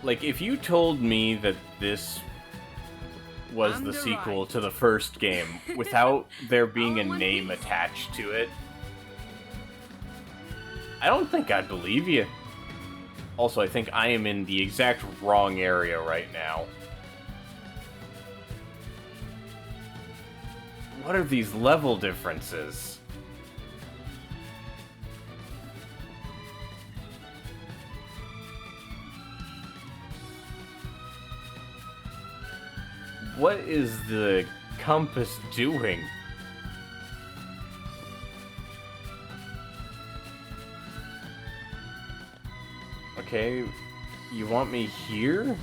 Like, if you told me that this was the sequel to the first game without there being a name attached to it, I don't think I'd believe you. Also, I think I am in the exact wrong area right now. What are these level differences? What is the compass doing? Okay, you want me here?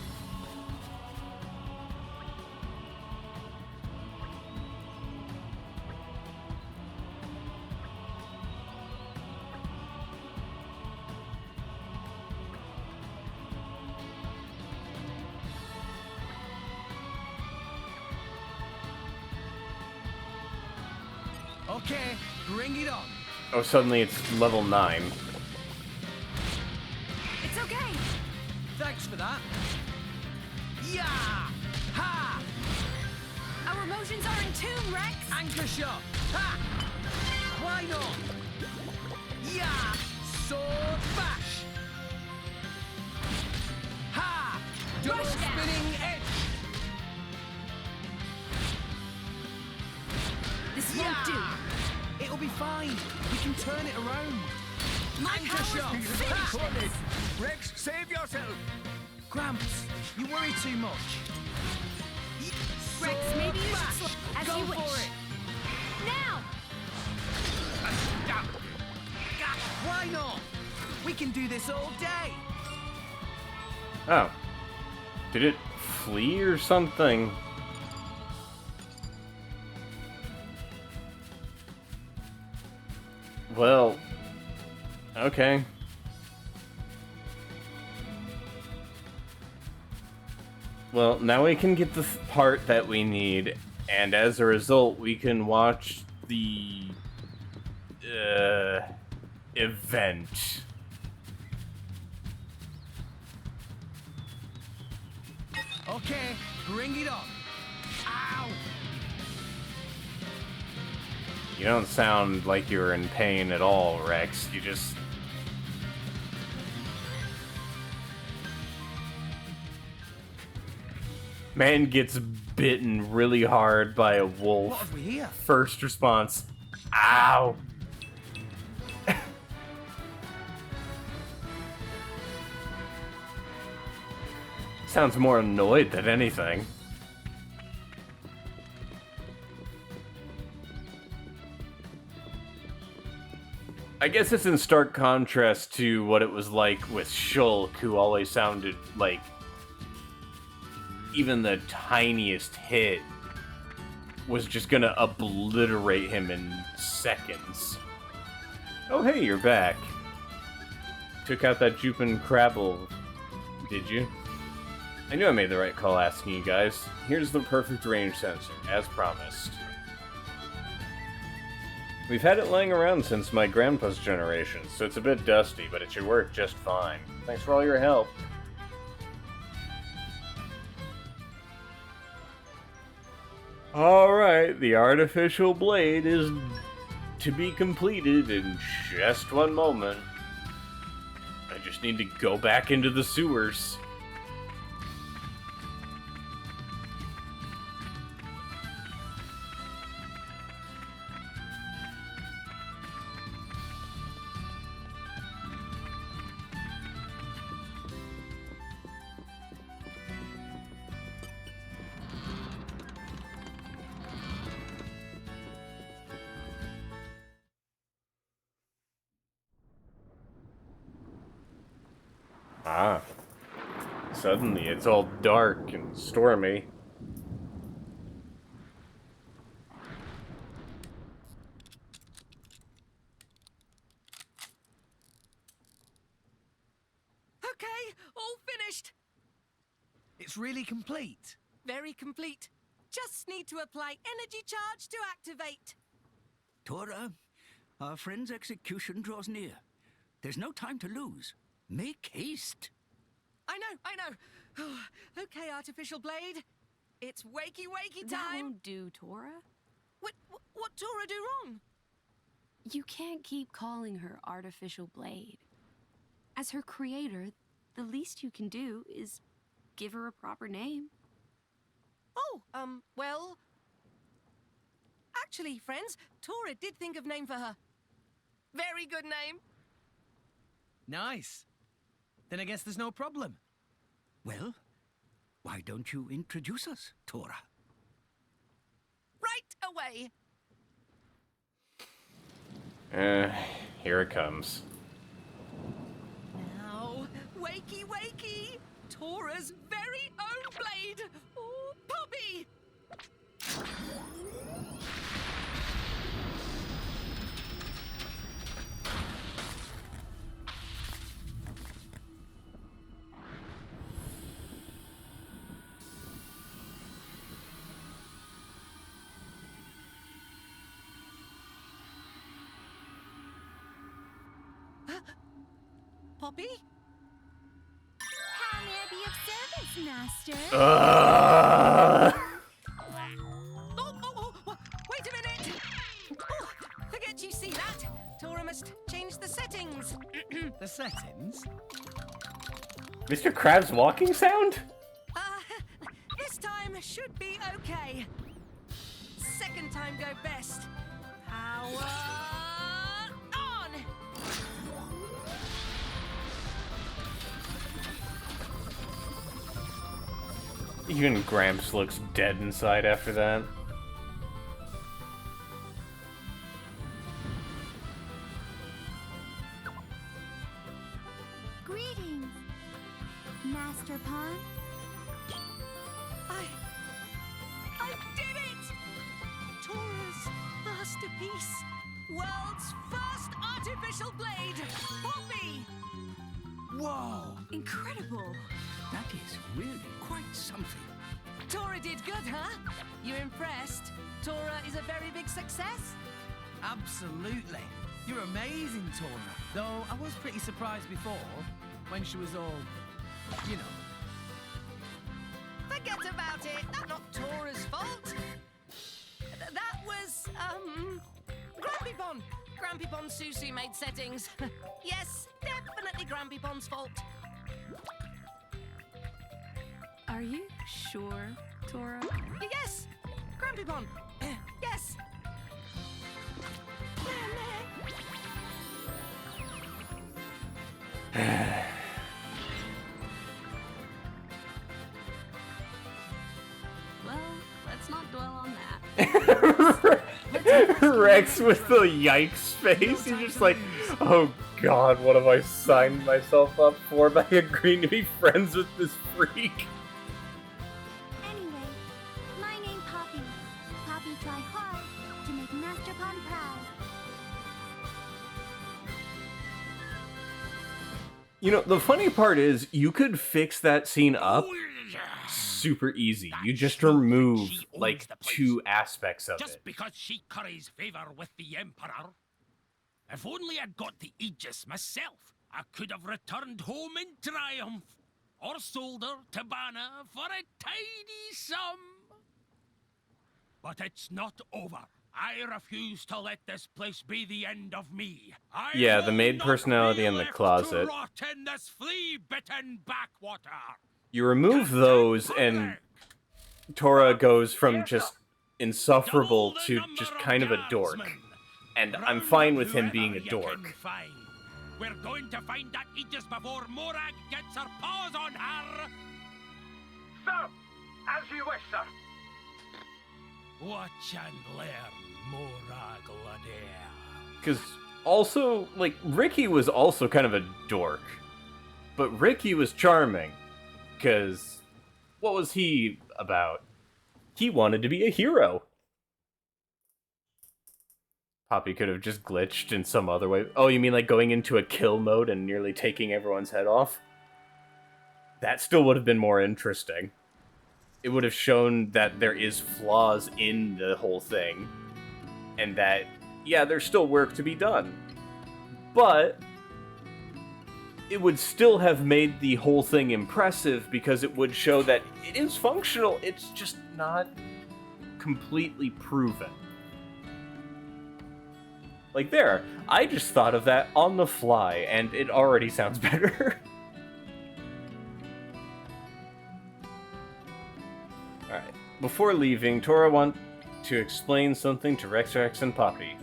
Okay, bring it on. Oh, suddenly it's level 9. It's okay. Thanks for that. Yeah! Ha! Our emotions are in tune, Rex. Anchor shot. Ha! Why not? Yeah! Sword bash. Ha! Double Rush down. spinning edge. This won't do. It'll be fine. We can turn it around. My Anchor power's shot. finished. Rex, save yourself! Gramps, you worry too much. Rex, maybe you should Bash. slow as Go you for wish. it. Now! Why not? We can do this all day. Oh. Did it flee or something? Well, okay. Well, now we can get the part that we need, and as a result, we can watch the event. Okay, bring it on. Ow! You don't sound like you're in pain at all, Rex. You just... Man gets bitten really hard by a wolf. What have we here? First response, ow! Sounds more annoyed than anything. I guess it's in stark contrast to what it was like with Shulk, who always sounded like even the tiniest hit was just gonna obliterate him in seconds. Oh hey, you're back. Took out that Jupin Crabble, did you? I knew I made the right call asking you guys. Here's the perfect range sensor, as promised. We've had it laying around since my grandpa's generation, so it's a bit dusty, but it should work just fine. Thanks for all your help. Alright, the artificial blade is to be completed in just one moment. I just need to go back into the sewers. Ah. Suddenly it's all dark and stormy. Okay, all finished. It's really complete. Very complete. Just need to apply energy charge to activate. Tora, our friend's execution draws near. There's no time to lose. Make haste. I know. Oh, okay, Artificial Blade. It's wakey That time. won't do, Tora. What Tora do wrong? You can't keep calling her Artificial Blade. As her creator, the least you can do is give her a proper name. Oh, well... Actually, friends, Tora did think of name for her. Very good name. Nice. Then I guess there's no problem. Well, why don't you introduce us, Tora? Right away. Here it comes. Now, wakey. Tora's very own blade. Oh, Poppy. Poppy? How may I be of service, Master? Wait a minute! Oh, forget you see that. Tora must change the settings. The settings? Mr. Krabs' walking sound? This time should be okay. Second time go best. Power on! Even Gramps looks dead inside after that. Greetings, Master Pawn. I did it! Tora's masterpiece. World's first artificial blade. Poppy! Whoa! Incredible. That is really quite something. Tora did good, huh? You impressed? Tora is a very big success? Absolutely. You're amazing, Tora. Though I was pretty surprised before, when she was all, you know. Forget about it. That's not Tora's fault. That was, Grampypon. Grampypon Susu made settings. Yes, definitely Grampypon's fault. Are you sure, Tora? Yes! Grampypon! Yes! Well, let's not dwell on that. Rex with the yikes face. He's just like, oh god, what have I signed myself up for by agreeing to be friends with this freak? Anyway, my name Poppy. Poppy try hard to make Master Pawn proud. You know, the funny part is, you could fix that scene up super easy. You just remove, like, 2 aspects of Just it. because she curries favor with the Emperor. If only I'd got the Aegis myself, I could have returned home in triumph. Or sold her to Bana for a tiny sum. But it's not over. I refuse to let this place be the end of me. Yeah, the maid personality in the closet. To rot in this flea-bitten backwater. You remove those, and Tora goes from just insufferable to just kind of a dork. And I'm fine with him being a dork. We're going to find that Aegis before Morag gets her paws on her. So, as you wish, sir. Watch and learn, Morag Ladair. Because also, like, Ricky was also kind of a dork. But Ricky was charming. Because what was he about? He wanted to be a hero. Poppy could have just glitched in some other way. Oh, you mean like going into a kill mode and nearly taking everyone's head off? that still would have been more interesting. It would have shown that there is flaws in the whole thing, and that, yeah, there's still work to be done. But it would still have made the whole thing impressive because it would show that it is functional, it's just not completely proven. Like there, I just thought of that on the fly, and it already sounds better. Alright, before leaving, Tora wants to explain something to Rex and Poppy.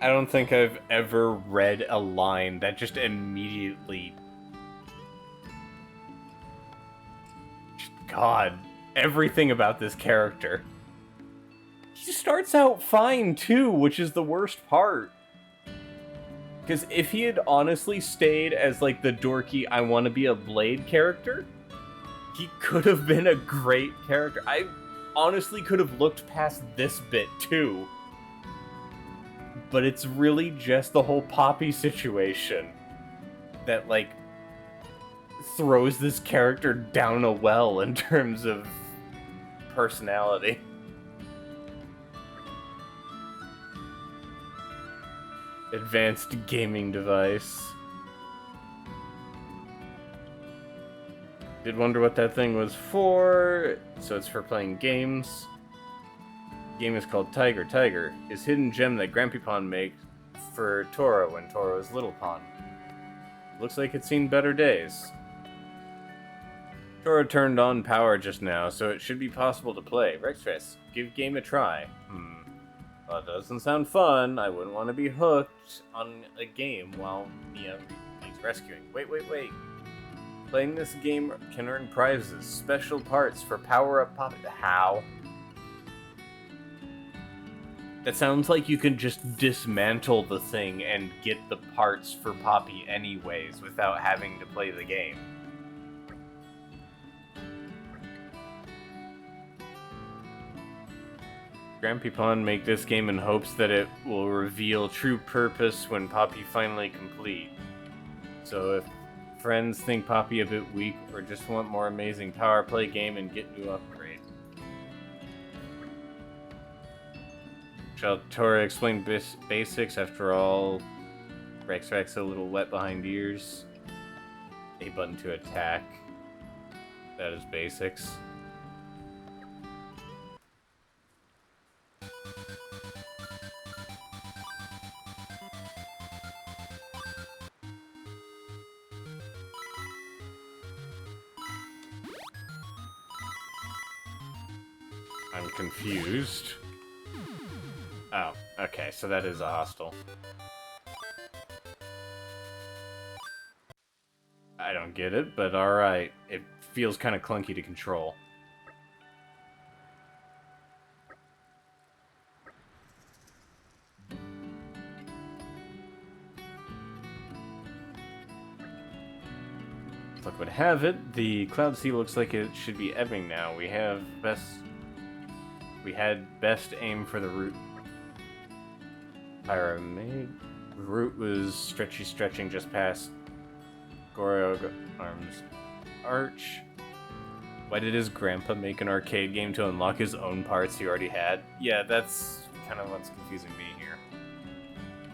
I don't think I've ever read a line that just immediately... God, everything about this character. He starts out fine too, which is the worst part. Because if he had honestly stayed as like the dorky I want to be a Blade character, he could have been a great character. I honestly could have looked past this bit too. But it's really just the whole Poppy situation that, like, throws this character down a well in terms of personality. Advanced gaming device. Did wonder what that thing was for. So it's for playing games. Game is called Tiger. Tiger is hidden gem that Grampy Pond made for Tora when Tora was Little Pond. Looks like it's seen better days. Tora turned on power just now, so it should be possible to play. Rex, give game a try. Well, it doesn't sound fun. I wouldn't want to be hooked on a game while Mia needs rescuing. Wait. Playing this game can earn prizes, special parts for power-up Poppy. How? That sounds like you can just dismantle the thing and get the parts for Poppy anyways without having to play the game. Grampy Pond make this game in hopes that it will reveal true purpose when Poppy finally complete. So if friends think Poppy a bit weak or just want more amazing power play game and get new upgrade. Shall Tora explain basics? After all, Rex a little wet behind ears. A button to attack. That is basics. I'm confused. Oh, okay, so that is a hostile. I don't get it, but alright. It feels kind of clunky to control. Luck would have it, the Cloud Sea looks like it should be ebbing now. We had best aim for the route. Pyramid. The route was stretching just past Gorog Arms Arch. Why did his grandpa make an arcade game to unlock his own parts he already had? Yeah, that's kind of what's confusing me here.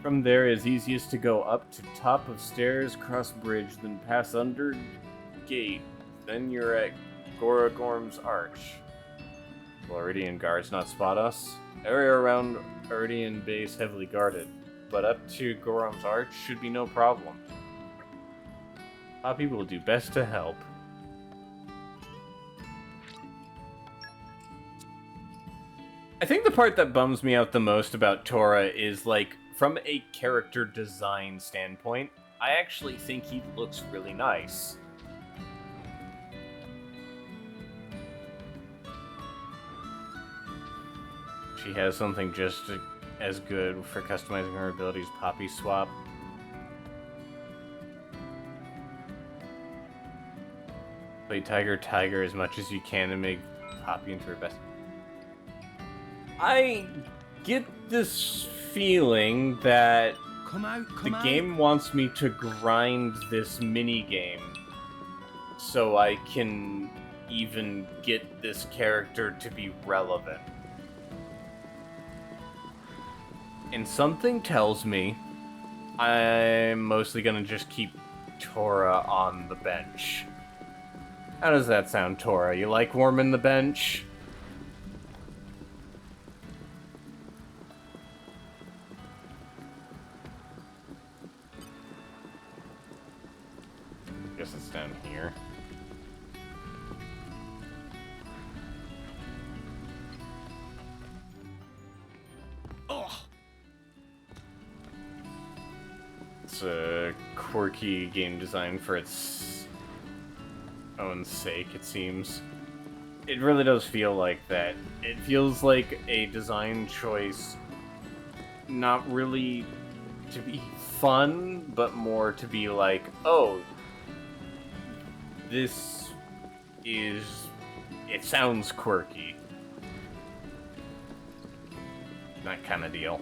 From there, it's easiest to go up to top of stairs, cross bridge, then pass under gate. Then you're at Gorogorm's Arch. Will Iridian guards not spot us? Area around Iridian base heavily guarded, but up to Gorom's Arch should be no problem. Poppy will do best to help. I think the part that bums me out the most about Tora is, like, from a character design standpoint, I actually think he looks really nice. She has something just as good for customizing her abilities, Poppy Swap. Play Tiger as much as you can and make Poppy into her best. I get this feeling that the game wants me to grind this mini game so I can even get this character to be relevant. And something tells me I'm mostly gonna just keep Tora on the bench. How does that sound, Tora? You like warming the bench? Guess it's down here. Oh. It's a quirky game design for its own sake, it seems. It really does feel like that. It feels like a design choice not really to be fun, but more to be like, oh, this is... it sounds quirky. That kind of deal.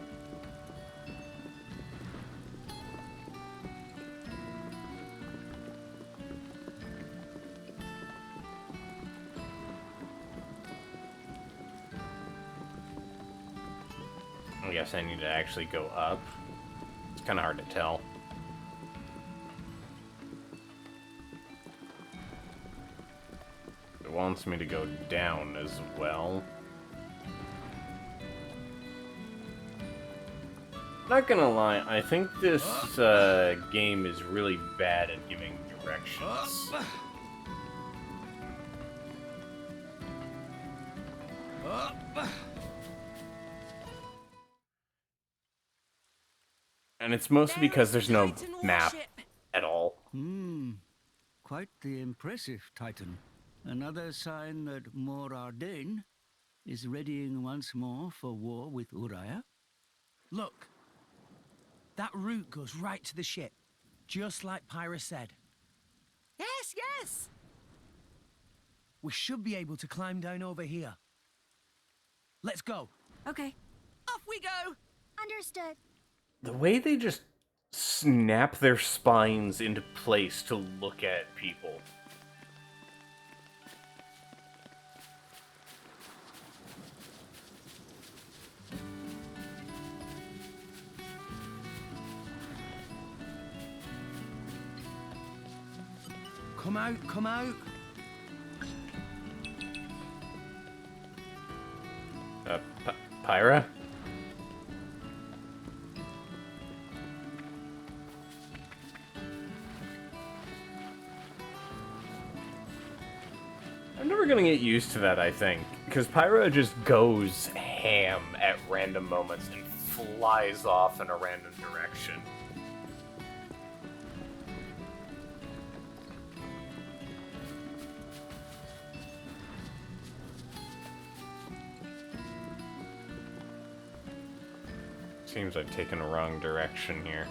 I guess I need to actually go up. It's kind of hard to tell. It wants me to go down as well. Not gonna lie, I think this game is really bad at giving directions. And it's mostly because there's no map at all. Quite the impressive Titan. Another sign that Mor Ardain is readying once more for war with Uriah. Look. That route goes right to the ship, just like Pyra said. Yes, yes! We should be able to climb down over here. Let's go. Okay. Off we go! Understood. The way they just snap their spines into place to look at people. Come out, come out. Pyra? I'm never gonna get used to that, I think. Because Pyra just goes ham at random moments and flies off in a random direction. Seems I've taken a wrong direction here.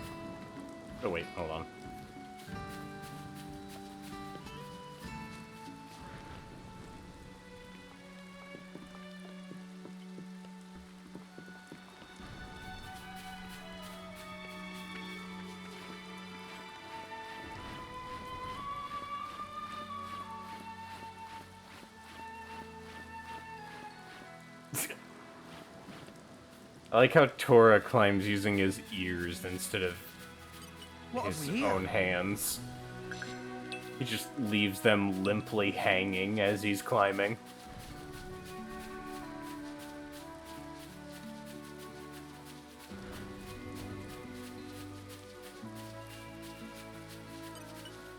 Oh wait, hold on. I like how Tora climbs using his ears instead of his own hands. He just leaves them limply hanging as he's climbing.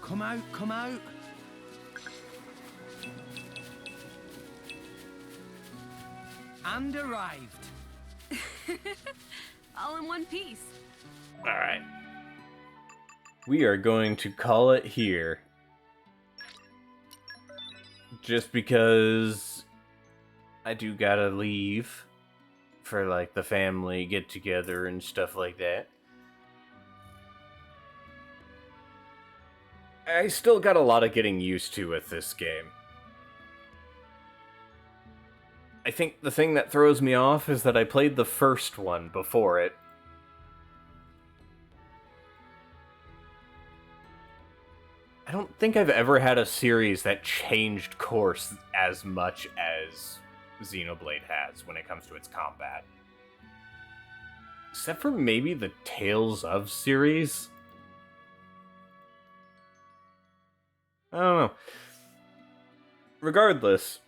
Come out, come out. And arrived. All in one piece. Alright. We are going to call it here. Just because I do gotta leave for like the family get together and stuff like that. I still got a lot of getting used to with this game. I think the thing that throws me off is that I played the first one before it. I don't think I've ever had a series that changed course as much as Xenoblade has when it comes to its combat. Except for maybe the Tales of series. I don't know. Regardless,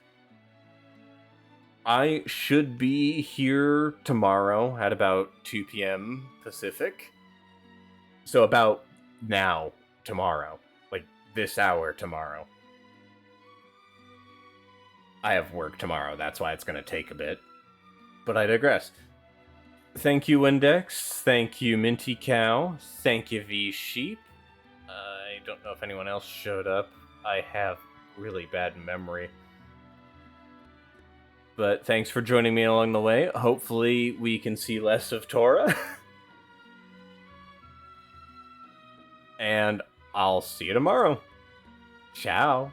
I should be here tomorrow at about 2 p.m. Pacific. So about now, tomorrow. Like, this hour tomorrow. I have work tomorrow, that's why it's going to take a bit. But I digress. Thank you, Index. Thank you, Minty Cow. Thank you, V Sheep. I don't know if anyone else showed up. I have really bad memory. But thanks for joining me along the way. Hopefully we can see less of Tora. And I'll see you tomorrow. Ciao.